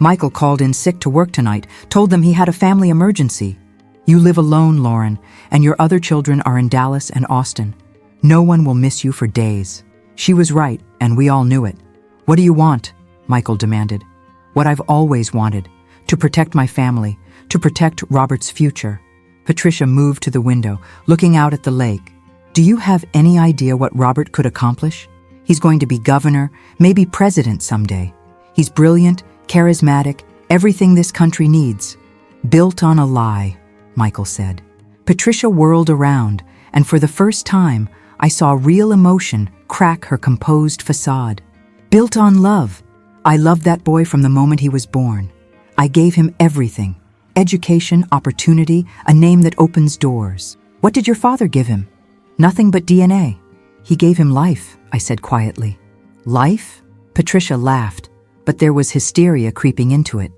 Michael called in sick to work tonight, told them he had a family emergency. You live alone, Lauren, and your other children are in Dallas and Austin. No one will miss you for days. She was right, and we all knew it. What do you want? Michael demanded. What I've always wanted, to protect my family, to protect Robert's future. Patricia moved to the window, looking out at the lake. Do you have any idea what Robert could accomplish? He's going to be governor, maybe president someday. He's brilliant, charismatic, everything this country needs. Built on a lie, Michael said. Patricia whirled around, and for the first time, I saw real emotion crack her composed facade. Built on love. I loved that boy from the moment he was born. I gave him everything. Education, opportunity, a name that opens doors. What did your father give him? Nothing but DNA. He gave him life, I said quietly. Life? Patricia laughed, but there was hysteria creeping into it.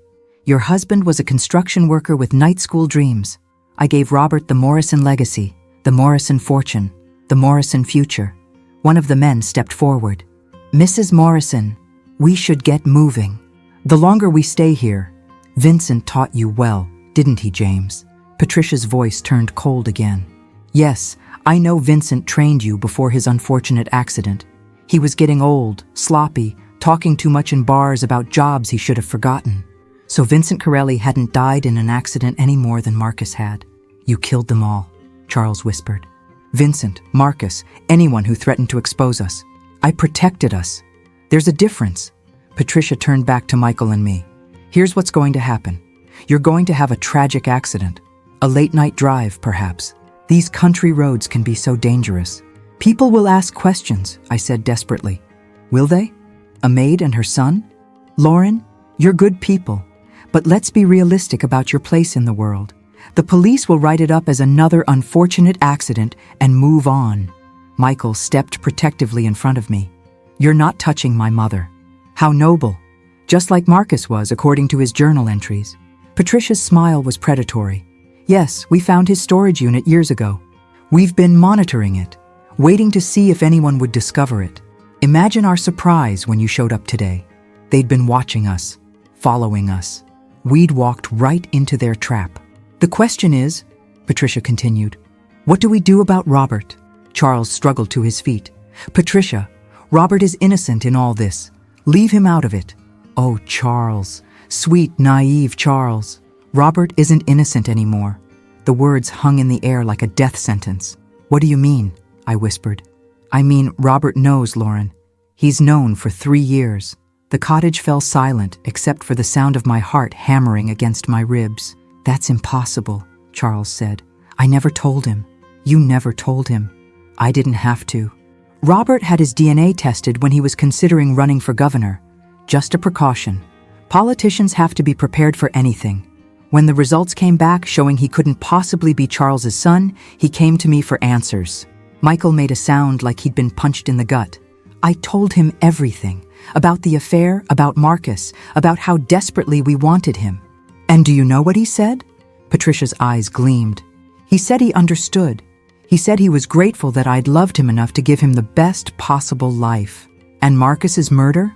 Your husband was a construction worker with night school dreams. I gave Robert the Morrison legacy, the Morrison fortune, the Morrison future. One of the men stepped forward. Mrs. Morrison, we should get moving. The longer we stay here, Vincent taught you well, didn't he, James? Patricia's voice turned cold again. Yes, I know Vincent trained you before his unfortunate accident. He was getting old, sloppy, talking too much in bars about jobs he should have forgotten. So Vincent Corelli hadn't died in an accident any more than Marcus had. You killed them all, Charles whispered. Vincent, Marcus, anyone who threatened to expose us. I protected us. There's a difference. Patricia turned back to Michael and me. Here's what's going to happen. You're going to have a tragic accident. A late-night drive, perhaps. These country roads can be so dangerous. People will ask questions, I said desperately. Will they? A maid and her son? Lauren, you're good people. But let's be realistic about your place in the world. The police will write it up as another unfortunate accident and move on. Michael stepped protectively in front of me. You're not touching my mother. How noble. Just like Marcus was, according to his journal entries. Patricia's smile was predatory. Yes, we found his storage unit years ago. We've been monitoring it, waiting to see if anyone would discover it. Imagine our surprise when you showed up today. They'd been watching us, following us. We'd walked right into their trap. The question is, Patricia continued, what do we do about Robert? Charles struggled to his feet. Patricia, Robert is innocent in all this. Leave him out of it. Oh, Charles, sweet, naive Charles. Robert isn't innocent anymore. The words hung in the air like a death sentence. What do you mean? I whispered. I mean, Robert knows, Lauren. He's known for 3 years. The cottage fell silent except for the sound of my heart hammering against my ribs. That's impossible, Charles said. I never told him. You never told him. I didn't have to. Robert had his DNA tested when he was considering running for governor. Just a precaution. Politicians have to be prepared for anything. When the results came back showing he couldn't possibly be Charles's son, he came to me for answers. Michael made a sound like he'd been punched in the gut. I told him everything. About the affair, about Marcus, about how desperately we wanted him. And do you know what he said? Patricia's eyes gleamed. He said he understood. He said he was grateful that I'd loved him enough to give him the best possible life. And Marcus's murder?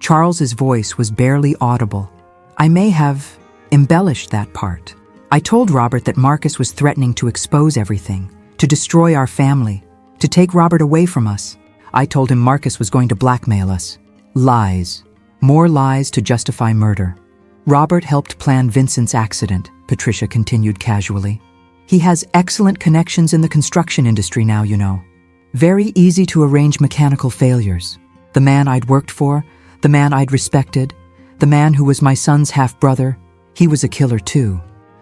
Charles's voice was barely audible. I may have embellished that part. I told Robert that Marcus was threatening to expose everything, to destroy our family, to take Robert away from us. I told him Marcus was going to blackmail us. Lies. More lies to justify murder. Robert helped plan Vincent's accident, Patricia continued casually. He has excellent connections in the construction industry now, you know. Very easy to arrange mechanical failures. The man I'd worked for, the man I'd respected, the man who was my son's half-brother, he was a killer too.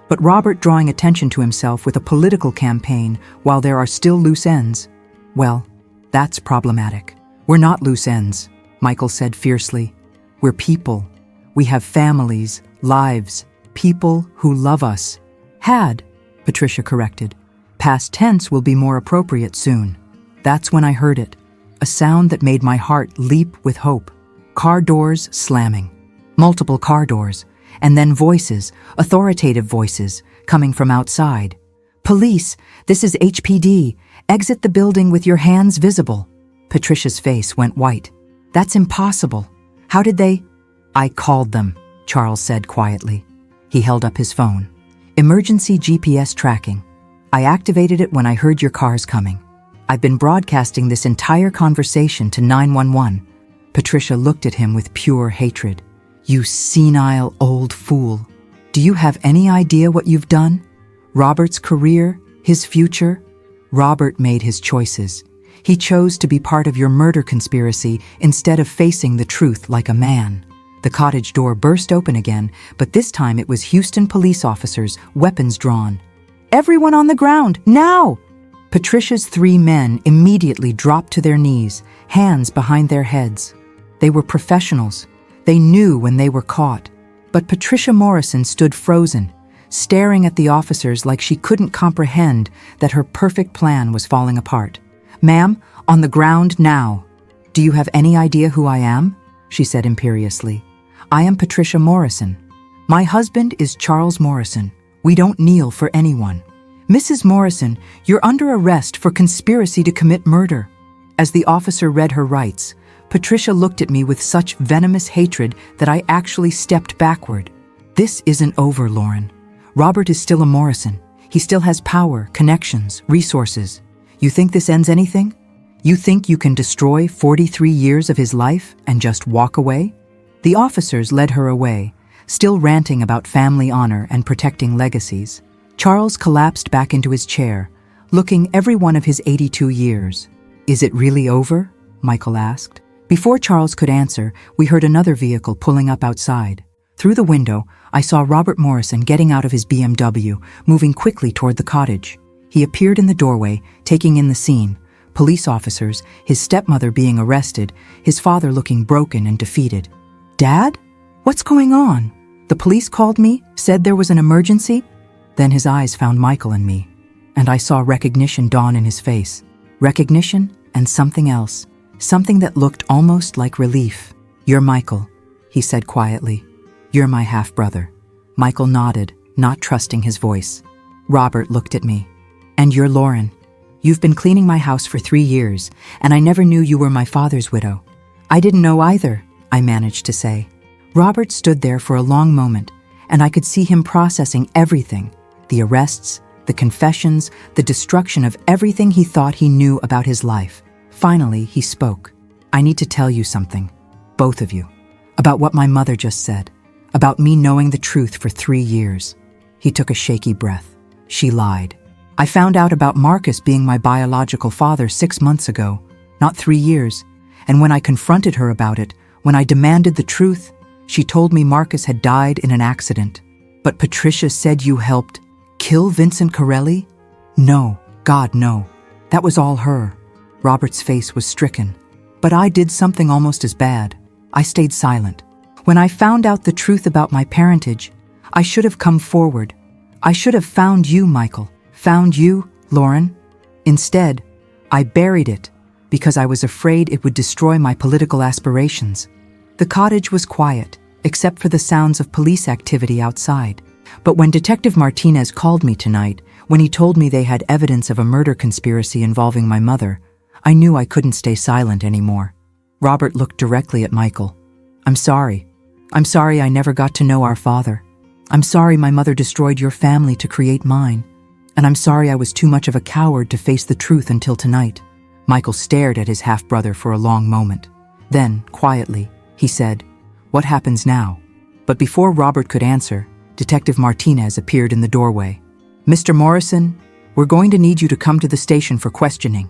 But Robert drawing attention to himself with a political campaign while there are still loose ends, well, that's problematic. We're not loose ends, Michael said fiercely. We're people. We have families, lives, people who love us. Had, Patricia corrected. Past tense will be more appropriate soon. That's when I heard it. A sound that made my heart leap with hope. Car doors slamming. Multiple car doors. And then voices, authoritative voices, coming from outside. Police, this is HPD. Exit the building with your hands visible. Patricia's face went white. That's impossible. How did they? I called them, Charles said quietly. He held up his phone. Emergency GPS tracking. I activated it when I heard your cars coming. I've been broadcasting this entire conversation to 911. Patricia looked at him with pure hatred. You senile old fool. Do you have any idea what you've done? Robert's career, his future? Robert made his choices. He chose to be part of your murder conspiracy instead of facing the truth like a man. The cottage door burst open again, but this time it was Houston police officers, weapons drawn. Everyone on the ground, now! Patricia's 3 men immediately dropped to their knees, hands behind their heads. They were professionals. They knew when they were caught. But Patricia Morrison stood frozen, staring at the officers like she couldn't comprehend that her perfect plan was falling apart. "Ma'am, on the ground now. Do you have any idea who I am?" she said imperiously. "I am Patricia Morrison. My husband is Charles Morrison. We don't kneel for anyone. Mrs. Morrison, you're under arrest for conspiracy to commit murder." As the officer read her rights, Patricia looked at me with such venomous hatred that I actually stepped backward. "This isn't over, Lauren. Robert is still a Morrison. He still has power, connections, resources. You think this ends anything? You think you can destroy 43 years of his life and just walk away?" The officers led her away, still ranting about family honor and protecting legacies. Charles collapsed back into his chair, looking every one of his 82 years. "Is it really over?" Michael asked. Before Charles could answer, we heard another vehicle pulling up outside. Through the window, I saw Robert Morrison getting out of his BMW, moving quickly toward the cottage. He appeared in the doorway, taking in the scene. Police officers, his stepmother being arrested, his father looking broken and defeated. "Dad? What's going on? The police called me, said there was an emergency?" Then his eyes found Michael and me, and I saw recognition dawn in his face. Recognition and something else, something that looked almost like relief. "You're Michael," he said quietly. "You're my half-brother." Michael nodded, not trusting his voice. Robert looked at me. "And you're Lauren. You've been cleaning my house for 3 years, and I never knew you were my father's widow." "I didn't know either," I managed to say. Robert stood there for a long moment, and I could see him processing everything: the arrests, the confessions, the destruction of everything he thought he knew about his life. Finally, he spoke. "I need to tell you something, both of you, about what my mother just said, about me knowing the truth for 3 years." He took a shaky breath. "She lied. I found out about Marcus being my biological father 6 months ago, not 3 years, and when I confronted her about it, when I demanded the truth, she told me Marcus had died in an accident." "But Patricia said you helped kill Vincent Corelli?" "No, God, no. That was all her." Robert's face was stricken. "But I did something almost as bad. I stayed silent. When I found out the truth about my parentage, I should have come forward. I should have found you, Michael. Found you, Lauren. Instead, I buried it because I was afraid it would destroy my political aspirations." The cottage was quiet, except for the sounds of police activity outside. But when Detective Martinez called me tonight, when he told me they had evidence of a murder conspiracy involving my mother, I knew I couldn't stay silent anymore. Robert looked directly at Michael. "I'm sorry. I'm sorry I never got to know our father. I'm sorry my mother destroyed your family to create mine. And I'm sorry I was too much of a coward to face the truth until tonight." Michael stared at his half-brother for a long moment. Then, quietly, he said, "What happens now?" But before Robert could answer, Detective Martinez appeared in the doorway. "Mr. Morrison, we're going to need you to come to the station for questioning."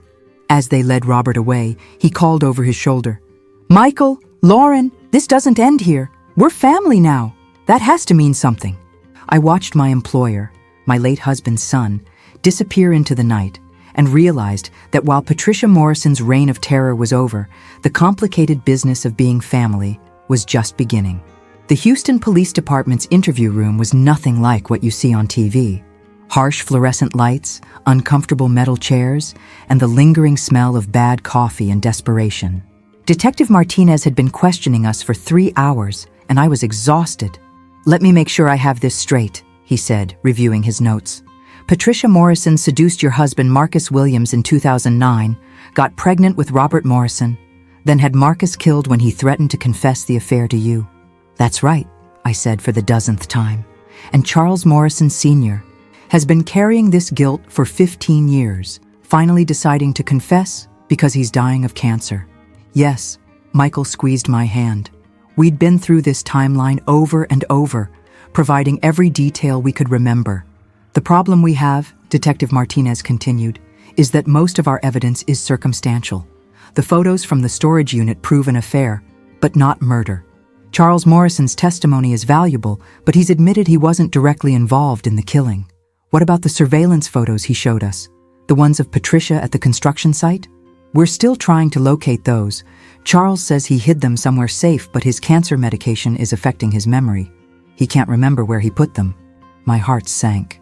As they led Robert away, he called over his shoulder. "Michael, Lauren, this doesn't end here. We're family now. That has to mean something." I watched my employer, my late husband's son, disappear into the night and realized that while Patricia Morrison's reign of terror was over, the complicated business of being family was just beginning. The Houston Police Department's interview room was nothing like what you see on TV. Harsh fluorescent lights, uncomfortable metal chairs, and the lingering smell of bad coffee and desperation. Detective Martinez had been questioning us for 3 hours, and I was exhausted. "Let me make sure I have this straight," he said, reviewing his notes. "Patricia Morrison seduced your husband Marcus Williams in 2009, got pregnant with Robert Morrison, then had Marcus killed when he threatened to confess the affair to you." "That's right," I said for the 10th time. "And Charles Morrison Sr. has been carrying this guilt for 15 years, finally deciding to confess because he's dying of cancer." "Yes," Michael squeezed my hand. "We'd been through this timeline over and over, providing every detail we could remember. The problem we have," Detective Martinez continued, "is that most of our evidence is circumstantial. The photos from the storage unit prove an affair, but not murder. Charles Morrison's testimony is valuable, but he's admitted he wasn't directly involved in the killing. What about the surveillance photos he showed us? The ones of Patricia at the construction site? We're still trying to locate those. Charles says he hid them somewhere safe, but his cancer medication is affecting his memory. He can't remember where he put them. My heart sank.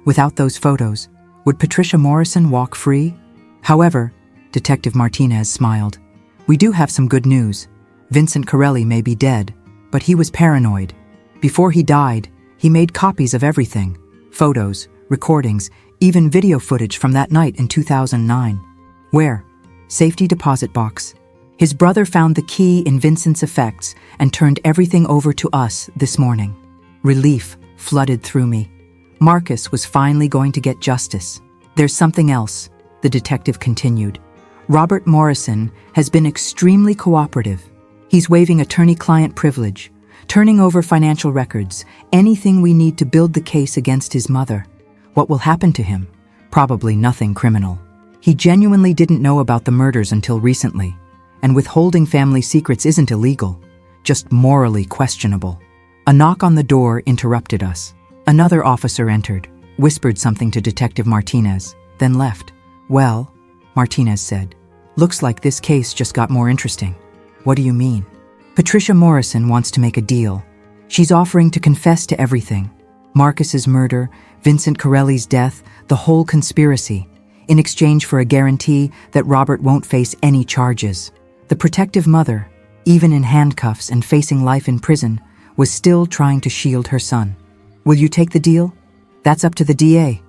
Without those photos, would Patricia Morrison walk free? However, Detective Martinez smiled. We do have some good news. Vincent Corelli may be dead, but he was paranoid. Before he died, he made copies of everything. Photos, recordings, even video footage from that night in 2009. Where? Safety deposit box. His brother found the key in Vincent's effects and turned everything over to us this morning. Relief flooded through me. Marcus was finally going to get justice. There's something else, the detective continued. Robert Morrison has been extremely cooperative. He's waiving attorney-client privilege, turning over financial records, anything we need to build the case against his mother. What will happen to him? Probably nothing criminal. He genuinely didn't know about the murders until recently, and withholding family secrets isn't illegal, just morally questionable. A knock on the door interrupted us. Another officer entered, whispered something to Detective Martinez, then left. Well, Martinez said, looks like this case just got more interesting. What do you mean? Patricia Morrison wants to make a deal. She's offering to confess to everything. Marcus's murder, Vincent Corelli's death, the whole conspiracy, in exchange for a guarantee that Robert won't face any charges. The protective mother, even in handcuffs and facing life in prison, was still trying to shield her son. Will you take the deal? That's up to the DA.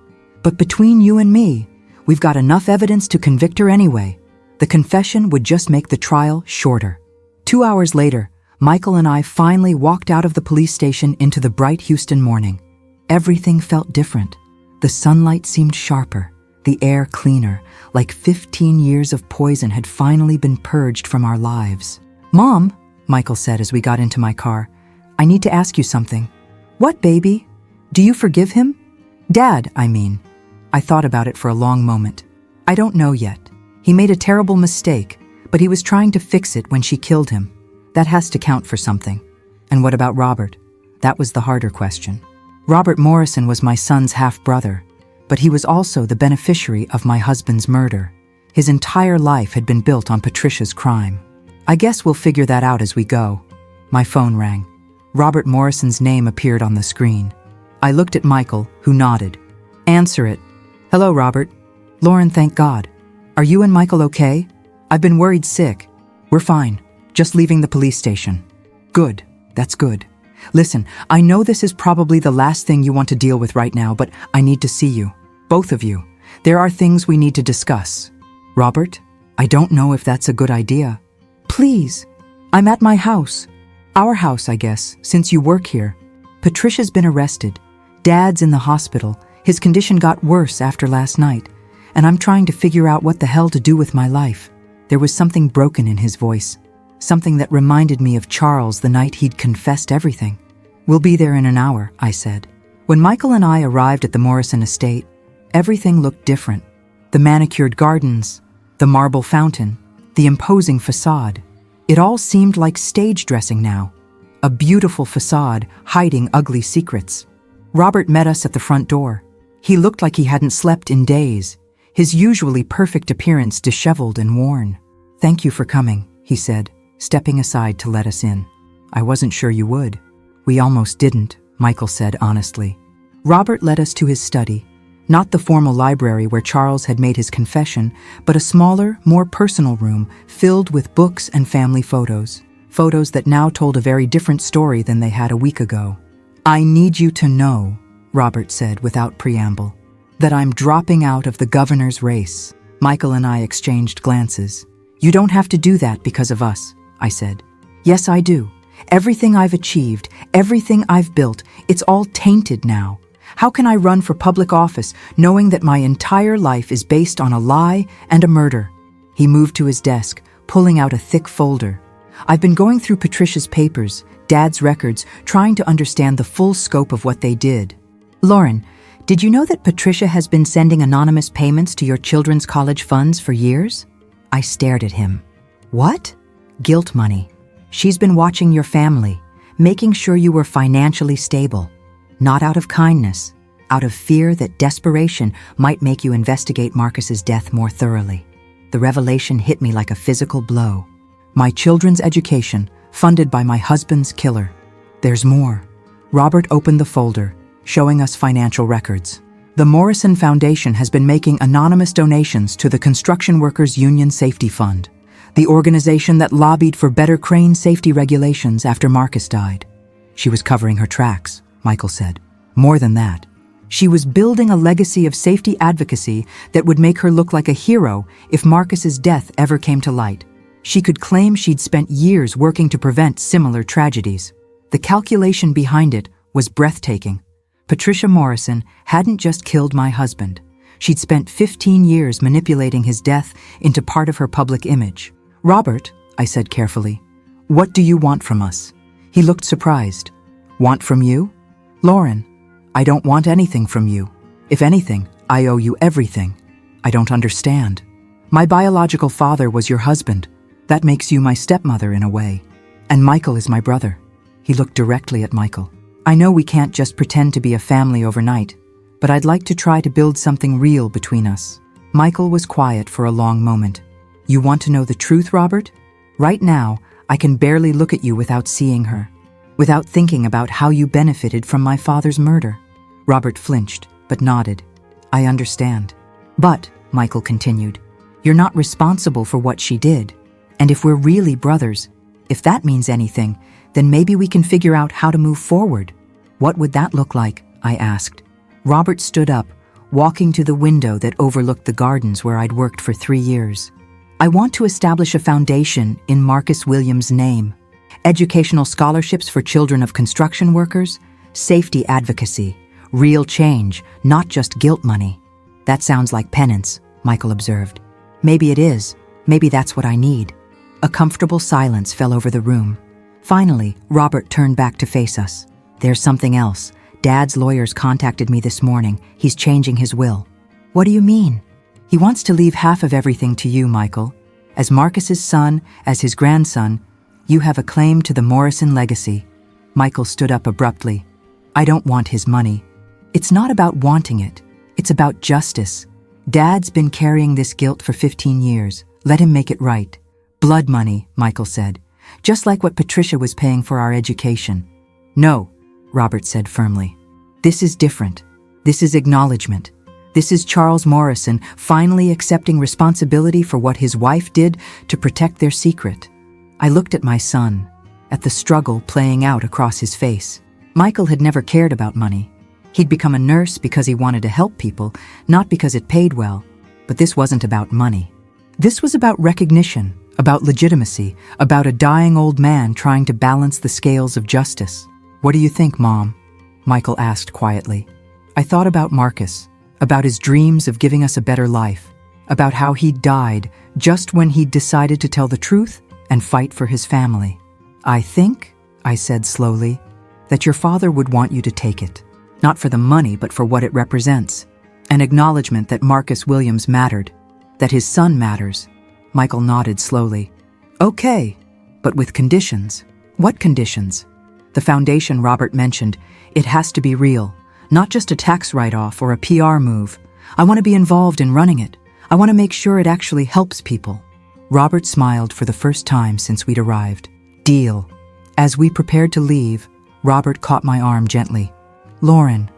But between you and me, we've got enough evidence to convict her anyway. The confession would just make the trial shorter. 2 hours later, Michael and I finally walked out of the police station into the bright Houston morning. Everything felt different. The sunlight seemed sharper, the air cleaner, like 15 years of poison had finally been purged from our lives. Mom, Michael said as we got into my car, I need to ask you something. What, baby? Do you forgive him? Dad, I mean. I thought about it for a long moment. I don't know yet. He made a terrible mistake, but he was trying to fix it when she killed him. That has to count for something. And what about Robert? That was the harder question. Robert Morrison was my son's half-brother, but he was also the beneficiary of my husband's murder. His entire life had been built on Patricia's crime. I guess we'll figure that out as we go. My phone rang. Robert Morrison's name appeared on the screen. I looked at Michael, who nodded. Answer it. Hello, Robert. Lauren, thank God. Are you and Michael okay? I've been worried sick. We're fine. Just leaving the police station. Good. That's good. Listen, I know this is probably the last thing you want to deal with right now, but I need to see you. Both of you. There are things we need to discuss. Robert, I don't know if that's a good idea. Please. I'm at my house. Our house, I guess, since you work here. Patricia's been arrested. Dad's in the hospital. His condition got worse after last night, and I'm trying to figure out what the hell to do with my life. There was something broken in his voice, something that reminded me of Charles the night he'd confessed everything. We'll be there in an hour, I said. When Michael and I arrived at the Morrison estate, everything looked different. The manicured gardens, the marble fountain, the imposing facade. It all seemed like stage dressing now. A beautiful facade hiding ugly secrets. Robert met us at the front door. He looked like he hadn't slept in days, his usually perfect appearance disheveled and worn. Thank you for coming, he said, stepping aside to let us in. I wasn't sure you would. We almost didn't, Michael said honestly. Robert led us to his study, not the formal library where Charles had made his confession, but a smaller, more personal room filled with books and family photos. Photos that now told a very different story than they had a week ago. I need you to know, Robert said without preamble, that I'm dropping out of the governor's race. Michael and I exchanged glances. You don't have to do that because of us, I said. Yes, I do. Everything I've achieved, everything I've built, it's all tainted now. How can I run for public office knowing that my entire life is based on a lie and a murder? He moved to his desk, pulling out a thick folder. I've been going through Patricia's papers, Dad's records, trying to understand the full scope of what they did. Lauren, did you know that Patricia has been sending anonymous payments to your children's college funds for years? I stared at him. What? Guilt money. She's been watching your family, making sure you were financially stable. Not out of kindness, out of fear that desperation might make you investigate Marcus's death more thoroughly. The revelation hit me like a physical blow. My children's education, funded by my husband's killer. There's more. Robert opened the folder, showing us financial records. The Morrison Foundation has been making anonymous donations to the Construction Workers Union Safety Fund, the organization that lobbied for better crane safety regulations after Marcus died. She was covering her tracks, Michael said. More than that, she was building a legacy of safety advocacy that would make her look like a hero if Marcus's death ever came to light. She could claim she'd spent years working to prevent similar tragedies. The calculation behind it was breathtaking. Patricia Morrison hadn't just killed my husband. She'd spent 15 years manipulating his death into part of her public image. "Robert," I said carefully, "what do you want from us?" He looked surprised. "Want from you?" "Lauren, I don't want anything from you. If anything, I owe you everything." "I don't understand." "My biological father was your husband. That makes you my stepmother in a way. And Michael is my brother." He looked directly at Michael. "I know we can't just pretend to be a family overnight, but I'd like to try to build something real between us." Michael was quiet for a long moment. "You want to know the truth, Robert? Right now, I can barely look at you without seeing her, without thinking about how you benefited from my father's murder." Robert flinched, but nodded. "I understand. But," Michael continued, "you're not responsible for what she did. And if we're really brothers, if that means anything, then maybe we can figure out how to move forward." "What would that look like?" I asked. Robert stood up, walking to the window that overlooked the gardens where I'd worked for 3 years. "I want to establish a foundation in Marcus Williams' name. Educational scholarships for children of construction workers, safety advocacy, real change, not just guilt money." "That sounds like penance," Michael observed. "Maybe it is. Maybe that's what I need." A comfortable silence fell over the room. Finally, Robert turned back to face us. "There's something else. Dad's lawyers contacted me this morning. He's changing his will." "What do you mean?" "He wants to leave half of everything to you, Michael. As Marcus's son, as his grandson, you have a claim to the Morrison legacy." Michael stood up abruptly. "I don't want his money." "It's not about wanting it. It's about justice. Dad's been carrying this guilt for 15 years. Let him make it right." "Blood money," Michael said. "Just like what Patricia was paying for our education." "No," Robert said firmly. "This is different. This is acknowledgement. This is Charles Morrison finally accepting responsibility for what his wife did to protect their secret." I looked at my son, at the struggle playing out across his face. Michael had never cared about money. He'd become a nurse because he wanted to help people, not because it paid well. But this wasn't about money. This was about recognition, about legitimacy, about a dying old man trying to balance the scales of justice. "What do you think, Mom?" Michael asked quietly. I thought about Marcus, about his dreams of giving us a better life, about how he died just when he'd decided to tell the truth and fight for his family. "I think," I said slowly, "that your father would want you to take it. Not for the money, but for what it represents. An acknowledgement that Marcus Williams mattered, that his son matters." Michael nodded slowly. "Okay, but with conditions." "What conditions?" "The foundation Robert mentioned. It has to be real, not just a tax write-off or a PR move. I want to be involved in running it. I want to make sure it actually helps people." Robert smiled for the first time since we'd arrived. "Deal." As we prepared to leave, Robert caught my arm gently. "Lauren,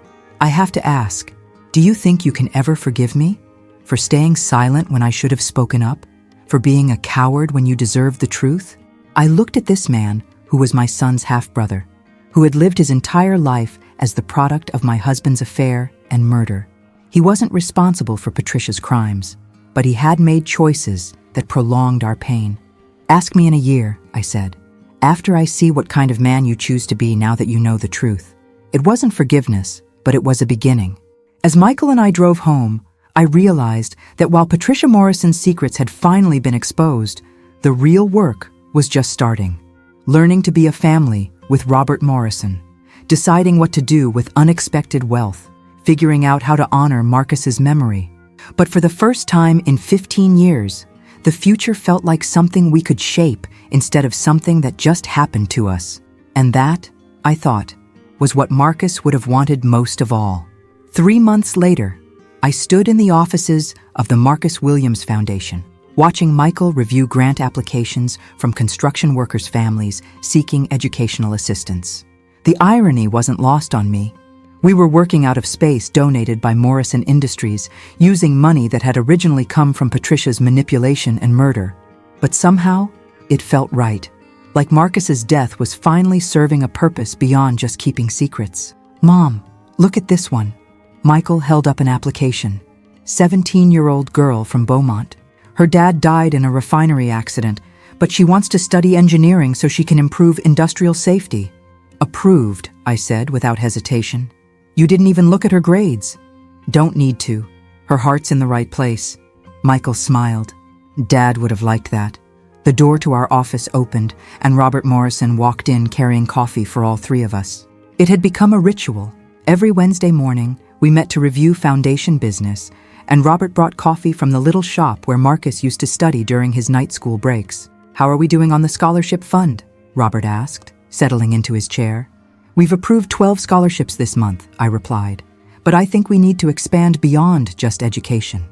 I have to ask, do you think you can ever forgive me? For staying silent when I should have spoken up? For being a coward when you deserved the truth?" I looked at this man who was my son's half-brother, who had lived his entire life as the product of my husband's affair and murder. He wasn't responsible for Patricia's crimes, but he had made choices that prolonged our pain. "Ask me in a year," I said, "after I see what kind of man you choose to be now that you know the truth." It wasn't forgiveness, but it was a beginning. As Michael and I drove home, I realized that while Patricia Morrison's secrets had finally been exposed, the real work was just starting. Learning to be a family with Robert Morrison, deciding what to do with unexpected wealth, figuring out how to honor Marcus's memory. But for the first time in 15 years, the future felt like something we could shape instead of something that just happened to us. And that, I thought, was what Marcus would have wanted most of all. 3 months later, I stood in the offices of the Marcus Williams Foundation, watching Michael review grant applications from construction workers' families seeking educational assistance. The irony wasn't lost on me. We were working out of space donated by Morrison Industries, using money that had originally come from Patricia's manipulation and murder. But somehow, it felt right. Like Marcus's death was finally serving a purpose beyond just keeping secrets. "Mom, look at this one." Michael held up an application. 17-year-old girl from Beaumont. Her dad died in a refinery accident, but she wants to study engineering so she can improve industrial safety. "Approved," I said without hesitation. "You didn't even look at her grades." "Don't need to. Her heart's in the right place." Michael smiled. Dad would have liked that. The door to our office opened, and Robert Morrison walked in carrying coffee for all three of us. It had become a ritual. Every Wednesday morning, we met to review foundation business, and Robert brought coffee from the little shop where Marcus used to study during his night school breaks. "How are we doing on the scholarship fund?" Robert asked, settling into his chair. "We've approved 12 scholarships this month," I replied. "But I think we need to expand beyond just education."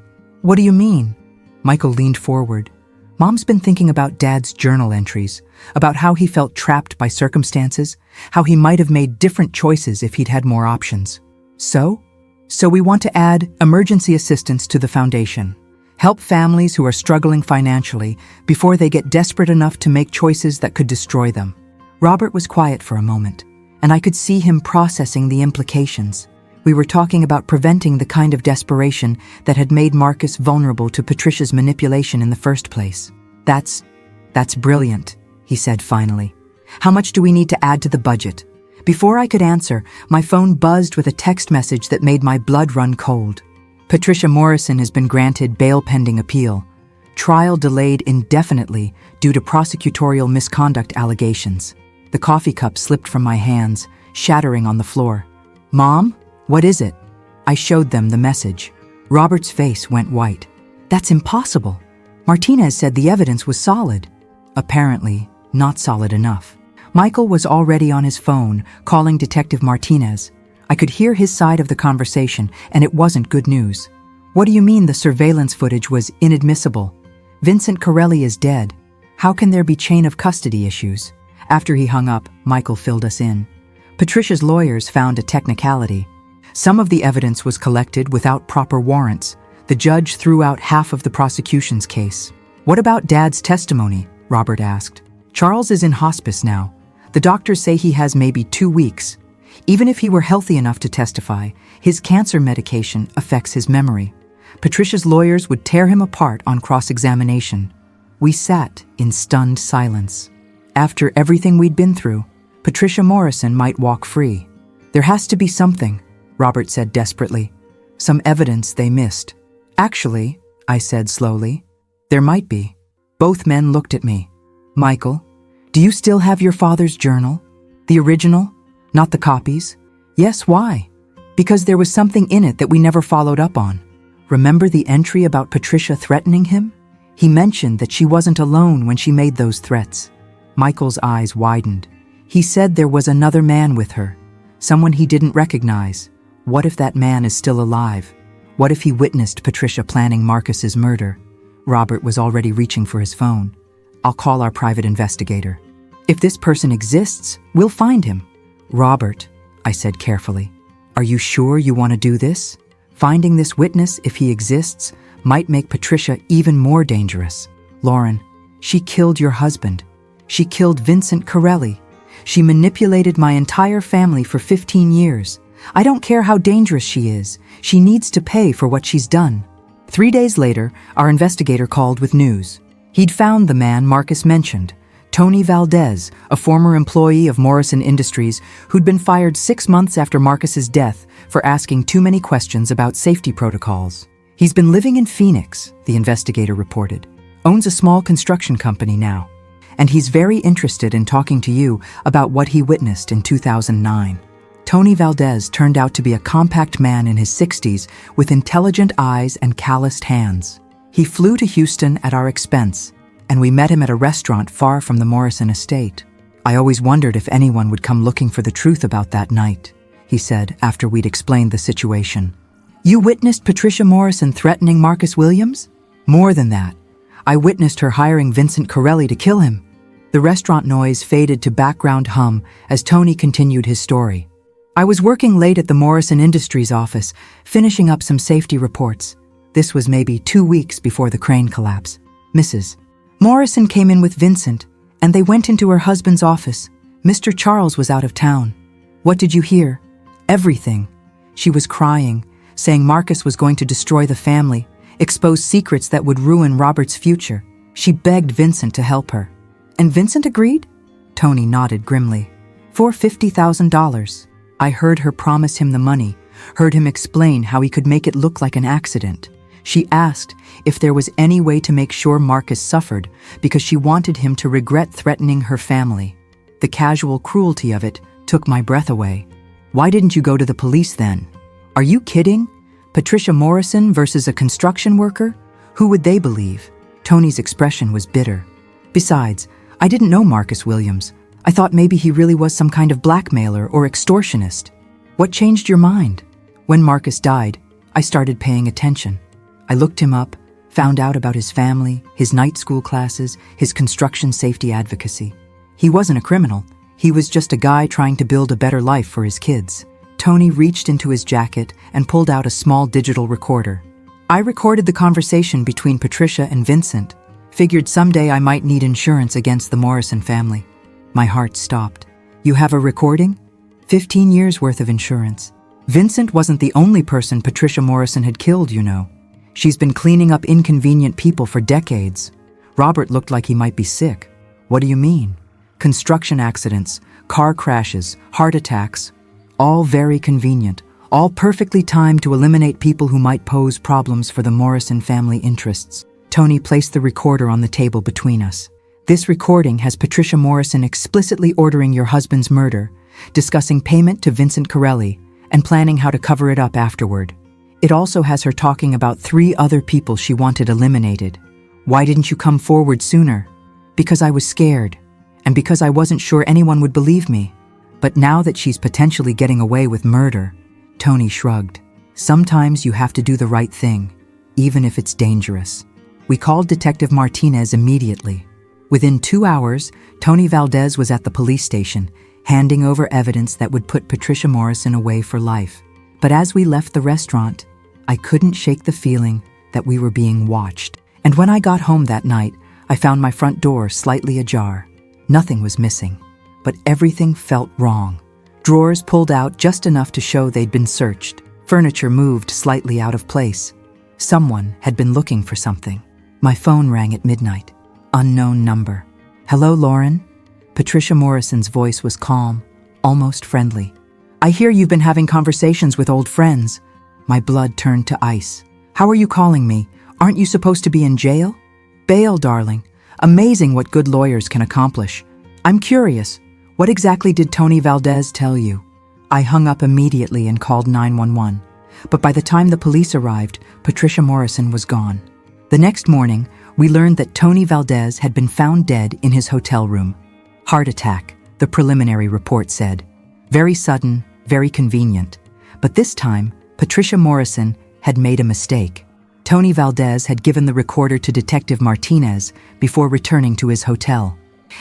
"What do you mean?" Michael leaned forward. "Mom's been thinking about Dad's journal entries, about how he felt trapped by circumstances, how he might have made different choices if he'd had more options. So we want to add emergency assistance to the foundation. Help families who are struggling financially before they get desperate enough to make choices that could destroy them." Robert was quiet for a moment, and I could see him processing the implications. We were talking about preventing the kind of desperation that had made Marcus vulnerable to Patricia's manipulation in the first place. That's brilliant," he said finally. "How much do we need to add to the budget?" Before I could answer, my phone buzzed with a text message that made my blood run cold. "Patricia Morrison has been granted bail pending appeal. Trial delayed indefinitely due to prosecutorial misconduct allegations." The coffee cup slipped from my hands, shattering on the floor. "Mom? What is it?" I showed them the message. Robert's face went white. "That's impossible. Martinez said the evidence was solid." Apparently, not solid enough. Michael was already on his phone, calling Detective Martinez. I could hear his side of the conversation, and it wasn't good news. "What do you mean the surveillance footage was inadmissible? Vincent Corelli is dead. How can there be chain of custody issues?" After he hung up, Michael filled us in. Patricia's lawyers found a technicality. Some of the evidence was collected without proper warrants. The judge threw out half of the prosecution's case. "What about Dad's testimony?" Robert asked. "Charles is in hospice now. The doctors say he has maybe 2 weeks. Even if he were healthy enough to testify, his cancer medication affects his memory. Patricia's lawyers would tear him apart on cross-examination." We sat in stunned silence. After everything we'd been through, Patricia Morrison might walk free. "There has to be something," Robert said desperately. "Some evidence they missed." "Actually," I said slowly, "there might be." Both men looked at me. "Michael, do you still have your father's journal? The original, not the copies?" "Yes, why?" "Because there was something in it that we never followed up on. Remember the entry about Patricia threatening him? He mentioned that she wasn't alone when she made those threats." Michael's eyes widened. "He said there was another man with her, someone he didn't recognize. What if that man is still alive? What if he witnessed Patricia planning Marcus's murder?" Robert was already reaching for his phone. "I'll call our private investigator. If this person exists, we'll find him." "Robert," I said carefully, "are you sure you want to do this? Finding this witness, if he exists, might make Patricia even more dangerous. Lauren, she killed your husband. She killed Vincent Corelli. She manipulated my entire family for 15 years. I don't care how dangerous she is. She needs to pay for what she's done." 3 days later, our investigator called with news. He'd found the man Marcus mentioned, Tony Valdez, a former employee of Morrison Industries who'd been fired 6 months after Marcus's death for asking too many questions about safety protocols. "He's been living in Phoenix," the investigator reported. "Owns a small construction company now. And he's very interested in talking to you about what he witnessed in 2009. Tony Valdez turned out to be a compact man in his 60s with intelligent eyes and calloused hands. He flew to Houston at our expense, and we met him at a restaurant far from the Morrison estate. I always wondered if anyone would come looking for the truth about that night," he said after we'd explained the situation. "You witnessed Patricia Morrison threatening Marcus Williams?" "More than that. I witnessed her hiring Vincent Corelli to kill him." The restaurant noise faded to background hum as Tony continued his story. I was working late at the Morrison Industries office, finishing up some safety reports. This was maybe 2 weeks before the crane collapse. Mrs. Morrison came in with Vincent, and they went into her husband's office. Mr. Charles was out of town. What did you hear? Everything. She was crying, saying Marcus was going to destroy the family, expose secrets that would ruin Robert's future. She begged Vincent to help her. And Vincent agreed? Tony nodded grimly. For $50,000. I heard her promise him the money, heard him explain how he could make it look like an accident. She asked if there was any way to make sure Marcus suffered because she wanted him to regret threatening her family. The casual cruelty of it took my breath away. Why didn't you go to the police then? Are you kidding? Patricia Morrison versus a construction worker? Who would they believe? Tony's expression was bitter. Besides, I didn't know Marcus Williams. I thought maybe he really was some kind of blackmailer or extortionist. What changed your mind? When Marcus died, I started paying attention. I looked him up, found out about his family, his night school classes, his construction safety advocacy. He wasn't a criminal. He was just a guy trying to build a better life for his kids. Tony reached into his jacket and pulled out a small digital recorder. I recorded the conversation between Patricia and Vincent. Figured someday I might need insurance against the Morrison family. My heart stopped. You have a recording? 15 years worth of insurance. Vincent wasn't the only person Patricia Morrison had killed, you know. She's been cleaning up inconvenient people for decades. Robert looked like he might be sick. What do you mean? Construction accidents, car crashes, heart attacks. All very convenient. All perfectly timed to eliminate people who might pose problems for the Morrison family interests. Tony placed the recorder on the table between us. This recording has Patricia Morrison explicitly ordering your husband's murder, discussing payment to Vincent Corelli, and planning how to cover it up afterward. It also has her talking about 3 other people she wanted eliminated. Why didn't you come forward sooner? Because I was scared, and because I wasn't sure anyone would believe me. But now that she's potentially getting away with murder, Tony shrugged. Sometimes you have to do the right thing, even if it's dangerous. We called Detective Martinez immediately. Within 2 hours, Tony Valdez was at the police station, handing over evidence that would put Patricia Morrison away for life. But as we left the restaurant, I couldn't shake the feeling that we were being watched. And when I got home that night, I found my front door slightly ajar. Nothing was missing, but everything felt wrong. Drawers pulled out just enough to show they'd been searched. Furniture moved slightly out of place. Someone had been looking for something. My phone rang at midnight. Unknown number. Hello, Lauren? Patricia Morrison's voice was calm, almost friendly. I hear you've been having conversations with old friends. My blood turned to ice. How are you calling me? Aren't you supposed to be in jail? Bail, darling. Amazing what good lawyers can accomplish. I'm curious. What exactly did Tony Valdez tell you? I hung up immediately and called 911. But by the time the police arrived, Patricia Morrison was gone. The next morning, we learned that Tony Valdez had been found dead in his hotel room. Heart attack, the preliminary report said. Very sudden, very convenient. But this time, Patricia Morrison had made a mistake. Tony Valdez had given the recorder to Detective Martinez before returning to his hotel.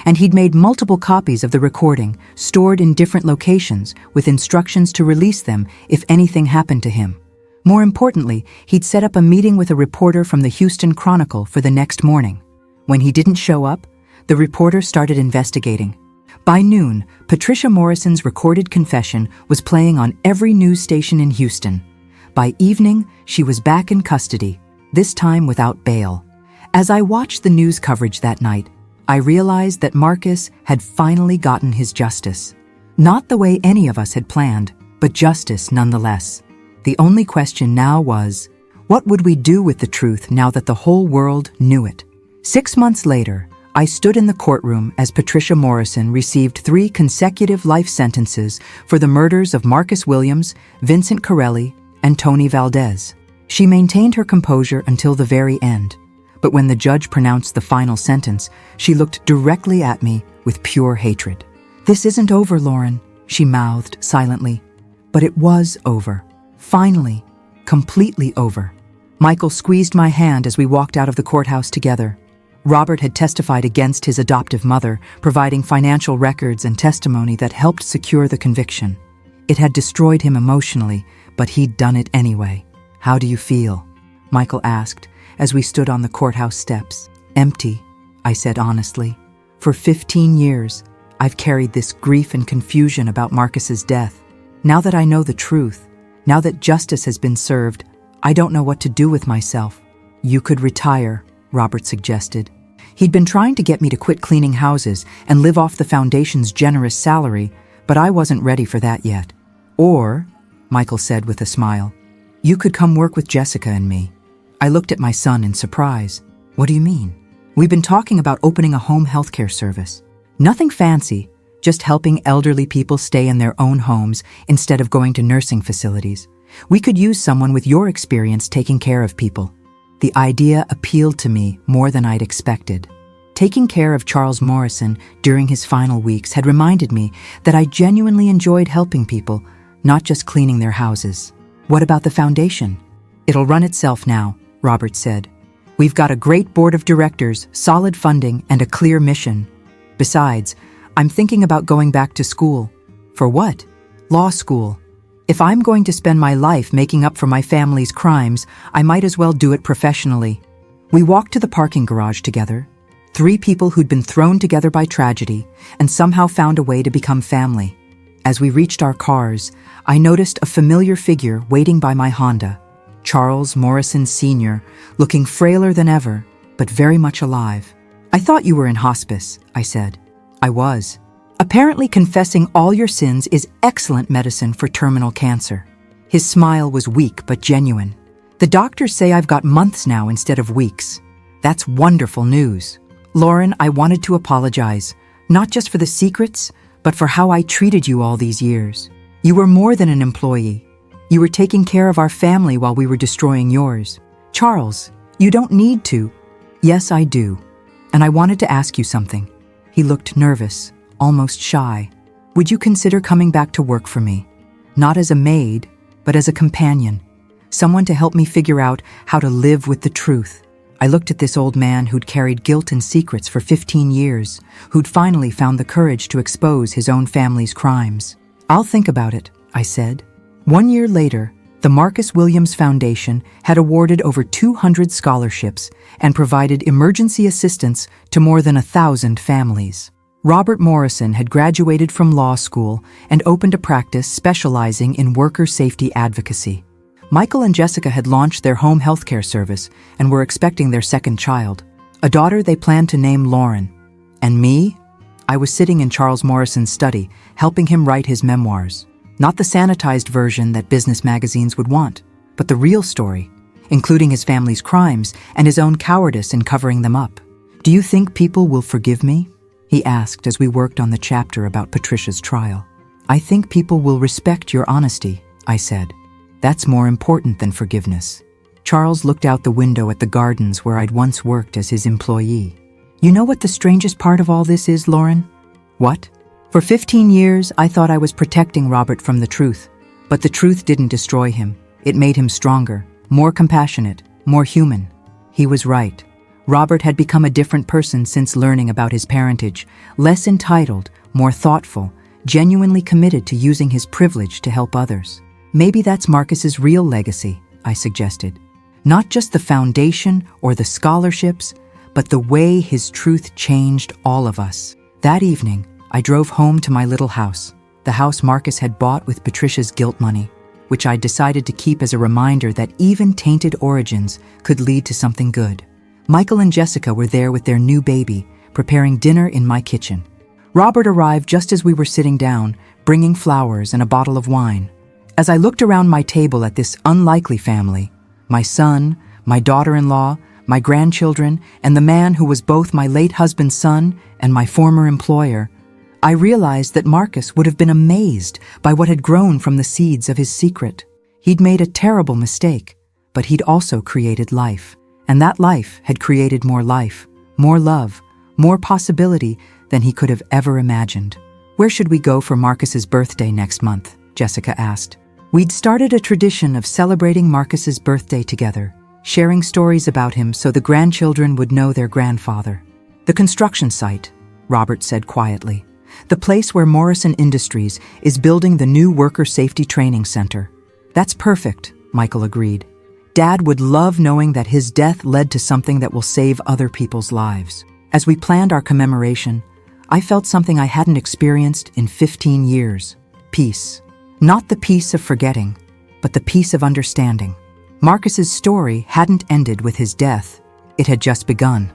And he'd made multiple copies of the recording, stored in different locations, with instructions to release them if anything happened to him. More importantly, he'd set up a meeting with a reporter from the Houston Chronicle for the next morning. When he didn't show up, the reporter started investigating. By noon, Patricia Morrison's recorded confession was playing on every news station in Houston. By evening, she was back in custody, this time without bail. As I watched the news coverage that night, I realized that Marcus had finally gotten his justice. Not the way any of us had planned, but justice nonetheless. The only question now was, what would we do with the truth now that the whole world knew it? 6 months later, I stood in the courtroom as Patricia Morrison received 3 consecutive life sentences for the murders of Marcus Williams, Vincent Corelli, and Tony Valdez. She maintained her composure until the very end, but when the judge pronounced the final sentence, she looked directly at me with pure hatred. "This isn't over, Lauren," she mouthed silently. But it was over. Finally, completely over. Michael squeezed my hand as we walked out of the courthouse together. Robert had testified against his adoptive mother, providing financial records and testimony that helped secure the conviction. It had destroyed him emotionally, but he'd done it anyway. "How do you feel?" Michael asked as we stood on the courthouse steps. "Empty," I said honestly. "For 15 years, I've carried this grief and confusion about Marcus's death. Now that I know the truth, now that justice has been served, I don't know what to do with myself." "You could retire," Robert suggested. He'd been trying to get me to quit cleaning houses and live off the foundation's generous salary, but I wasn't ready for that yet. "Or," Michael said with a smile, "you could come work with Jessica and me." I looked at my son in surprise. "What do you mean?" "We've been talking about opening a home healthcare service. Nothing fancy, just helping elderly people stay in their own homes instead of going to nursing facilities. We could use someone with your experience taking care of people." The idea appealed to me more than I'd expected. Taking care of Charles Morrison during his final weeks had reminded me that I genuinely enjoyed helping people, not just cleaning their houses. "What about the foundation?" "It'll run itself now," Robert said. "We've got a great board of directors, solid funding, and a clear mission. Besides, I'm thinking about going back to school." "For what?" "Law school. If I'm going to spend my life making up for my family's crimes, I might as well do it professionally." We walked to the parking garage together, 3 people who'd been thrown together by tragedy and somehow found a way to become family. As we reached our cars, I noticed a familiar figure waiting by my Honda, Charles Morrison Sr., looking frailer than ever, but very much alive. "I thought you were in hospice," I said. "I was. Apparently confessing all your sins is excellent medicine for terminal cancer." His smile was weak but genuine. "The doctors say I've got months now instead of weeks." "That's wonderful news." "Lauren, I wanted to apologize, not just for the secrets, but for how I treated you all these years. You were more than an employee. You were taking care of our family while we were destroying yours." "Charles, you don't need to." "Yes, I do. And I wanted to ask you something." He looked nervous, almost shy. "Would you consider coming back to work for me? Not as a maid, but as a companion. Someone to help me figure out how to live with the truth." I looked at this old man who'd carried guilt and secrets for 15 years, who'd finally found the courage to expose his own family's crimes. "I'll think about it," I said. 1 year later, the Marcus Williams Foundation had awarded over 200 scholarships and provided emergency assistance to more than 1,000 families. Robert Morrison had graduated from law school and opened a practice specializing in worker safety advocacy. Michael and Jessica had launched their home healthcare service and were expecting their second child, a daughter they planned to name Lauren. And me? I was sitting in Charles Morrison's study, helping him write his memoirs. Not the sanitized version that business magazines would want, but the real story, including his family's crimes and his own cowardice in covering them up. "Do you think people will forgive me?" he asked as we worked on the chapter about Patricia's trial. "I think people will respect your honesty," I said. "That's more important than forgiveness." Charles looked out the window at the gardens where I'd once worked as his employee. "You know what the strangest part of all this is, Lauren?" "What?" "For 15 years, I thought I was protecting Robert from the truth. But the truth didn't destroy him. It made him stronger, more compassionate, more human." He was right. Robert had become a different person since learning about his parentage, less entitled, more thoughtful, genuinely committed to using his privilege to help others. "Maybe that's Marcus's real legacy," I suggested. "Not just the foundation or the scholarships, but the way his truth changed all of us." That evening, I drove home to my little house, the house Marcus had bought with Patricia's guilt money, which I decided to keep as a reminder that even tainted origins could lead to something good. Michael and Jessica were there with their new baby, preparing dinner in my kitchen. Robert arrived just as we were sitting down, bringing flowers and a bottle of wine. As I looked around my table at this unlikely family, my son, my daughter-in-law, my grandchildren, and the man who was both my late husband's son and my former employer, I realized that Marcus would have been amazed by what had grown from the seeds of his secret. He'd made a terrible mistake, but he'd also created life. And that life had created more life, more love, more possibility than he could have ever imagined. "Where should we go for Marcus's birthday next month?" Jessica asked. We'd started a tradition of celebrating Marcus's birthday together, sharing stories about him so the grandchildren would know their grandfather. The construction site, Robert said quietly. The place where Morrison Industries is building the new Worker Safety Training Center. That's perfect, Michael agreed. Dad would love knowing that his death led to something that will save other people's lives. As we planned our commemoration, I felt something I hadn't experienced in 15 years. Peace. Not the peace of forgetting, but the peace of understanding. Marcus's story hadn't ended with his death. It had just begun.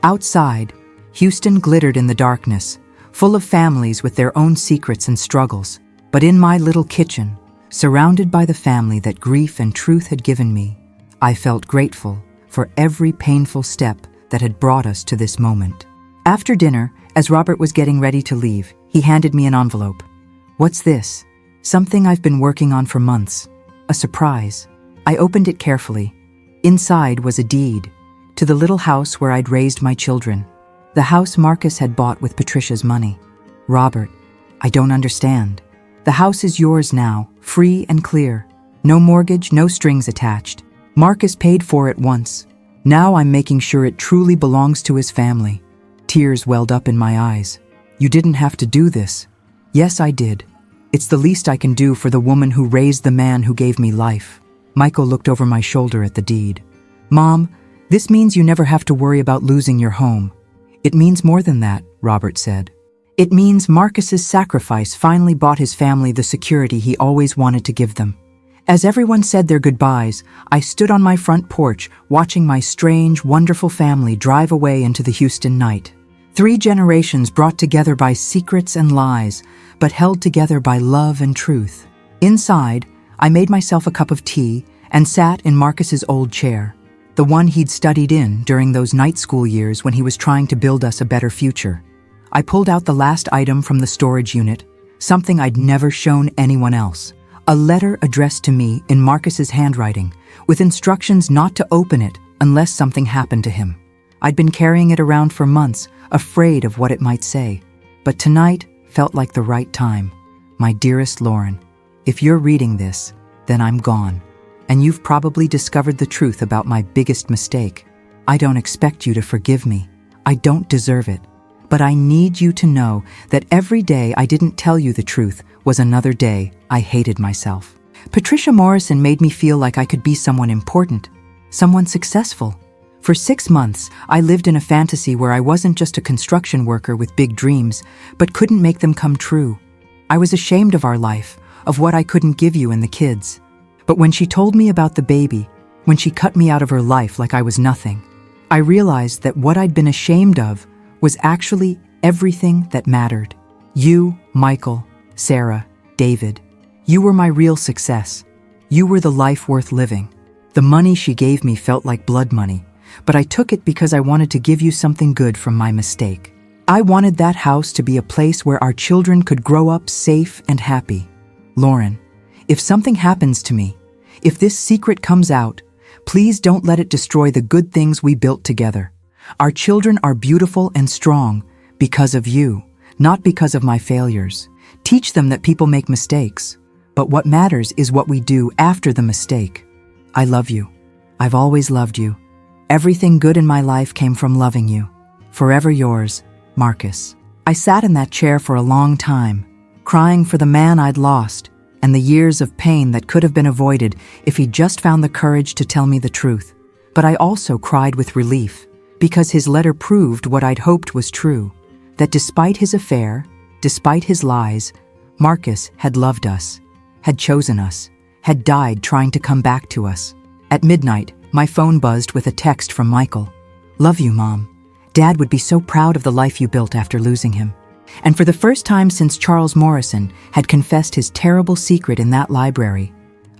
Outside, Houston glittered in the darkness, full of families with their own secrets and struggles. But in my little kitchen, surrounded by the family that grief and truth had given me, I felt grateful for every painful step that had brought us to this moment. After dinner, as Robert was getting ready to leave, he handed me an envelope. "What's this?" "Something I've been working on for months. A surprise." I opened it carefully. Inside was a deed to the little house where I'd raised my children. The house Marcus had bought with Patricia's money. "Robert, I don't understand. The house is yours now, free and clear. No mortgage, no strings attached. Marcus paid for it once. Now I'm making sure it truly belongs to his family." Tears welled up in my eyes. "You didn't have to do this." "Yes, I did. It's the least I can do for the woman who raised the man who gave me life." Michael looked over my shoulder at the deed. "Mom, this means you never have to worry about losing your home." "It means more than that," Robert said. "It means Marcus's sacrifice finally bought his family the security he always wanted to give them." As everyone said their goodbyes, I stood on my front porch watching my strange, wonderful family drive away into the Houston night. 3 generations brought together by secrets and lies, but held together by love and truth. Inside, I made myself a cup of tea and sat in Marcus's old chair, the one he'd studied in during those night school years when he was trying to build us a better future. I pulled out the last item from the storage unit, something I'd never shown anyone else. A letter addressed to me in Marcus's handwriting, with instructions not to open it unless something happened to him. I'd been carrying it around for months, afraid of what it might say. But tonight felt like the right time. "My dearest Lauren, if you're reading this, then I'm gone. And you've probably discovered the truth about my biggest mistake. I don't expect you to forgive me. I don't deserve it. But I need you to know that every day I didn't tell you the truth was another day I hated myself. Patricia Morrison made me feel like I could be someone important, someone successful. For 6 months, I lived in a fantasy where I wasn't just a construction worker with big dreams, but couldn't make them come true. I was ashamed of our life, of what I couldn't give you and the kids. But when she told me about the baby, when she cut me out of her life like I was nothing, I realized that what I'd been ashamed of was actually everything that mattered. You, Michael, Sarah, David. You were my real success. You were the life worth living. The money she gave me felt like blood money, but I took it because I wanted to give you something good from my mistake. I wanted that house to be a place where our children could grow up safe and happy. Lauren, if something happens to me, if this secret comes out, please don't let it destroy the good things we built together. Our children are beautiful and strong because of you, not because of my failures. Teach them that people make mistakes, but what matters is what we do after the mistake. I love you. I've always loved you. Everything good in my life came from loving you. Forever yours, Marcus. I sat in that chair for a long time, crying for the man I'd lost and the years of pain that could have been avoided if he'd just found the courage to tell me the truth. But I also cried with relief, because his letter proved what I'd hoped was true, that despite his affair, despite his lies, Marcus had loved us, had chosen us, had died trying to come back to us. At midnight, my phone buzzed with a text from Michael. "Love you, Mom. Dad would be so proud of the life you built after losing him." And for the first time since Charles Morrison had confessed his terrible secret in that library,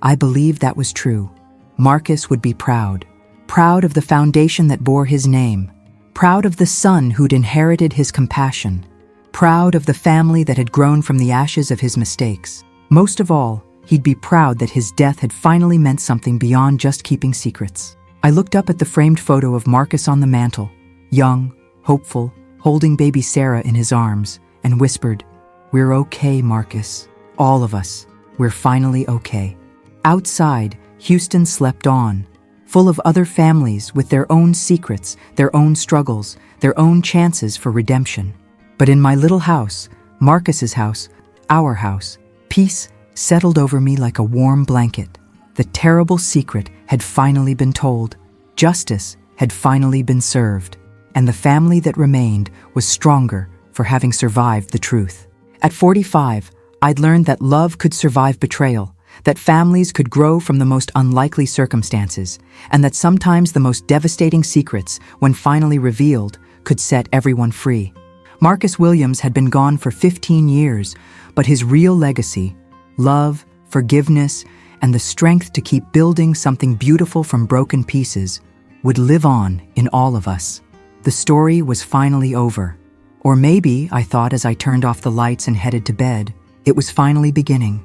I believed that was true. Marcus would be proud. Proud of the foundation that bore his name. Proud of the son who'd inherited his compassion. Proud of the family that had grown from the ashes of his mistakes. Most of all, he'd be proud that his death had finally meant something beyond just keeping secrets. I looked up at the framed photo of Marcus on the mantel, young, hopeful, holding baby Sarah in his arms, and whispered, "We're okay, Marcus. All of us. We're finally okay." Outside, Houston slept on, full of other families with their own secrets, their own struggles, their own chances for redemption. But in my little house, Marcus's house, our house, peace settled over me like a warm blanket. The terrible secret had finally been told. Justice had finally been served. And the family that remained was stronger for having survived the truth. At 45, I'd learned that love could survive betrayal, that families could grow from the most unlikely circumstances, and that sometimes the most devastating secrets, when finally revealed, could set everyone free. Marcus Williams had been gone for 15 years, but his real legacy, love, forgiveness, and the strength to keep building something beautiful from broken pieces, would live on in all of us. The story was finally over. Or maybe, I thought as I turned off the lights and headed to bed, it was finally beginning.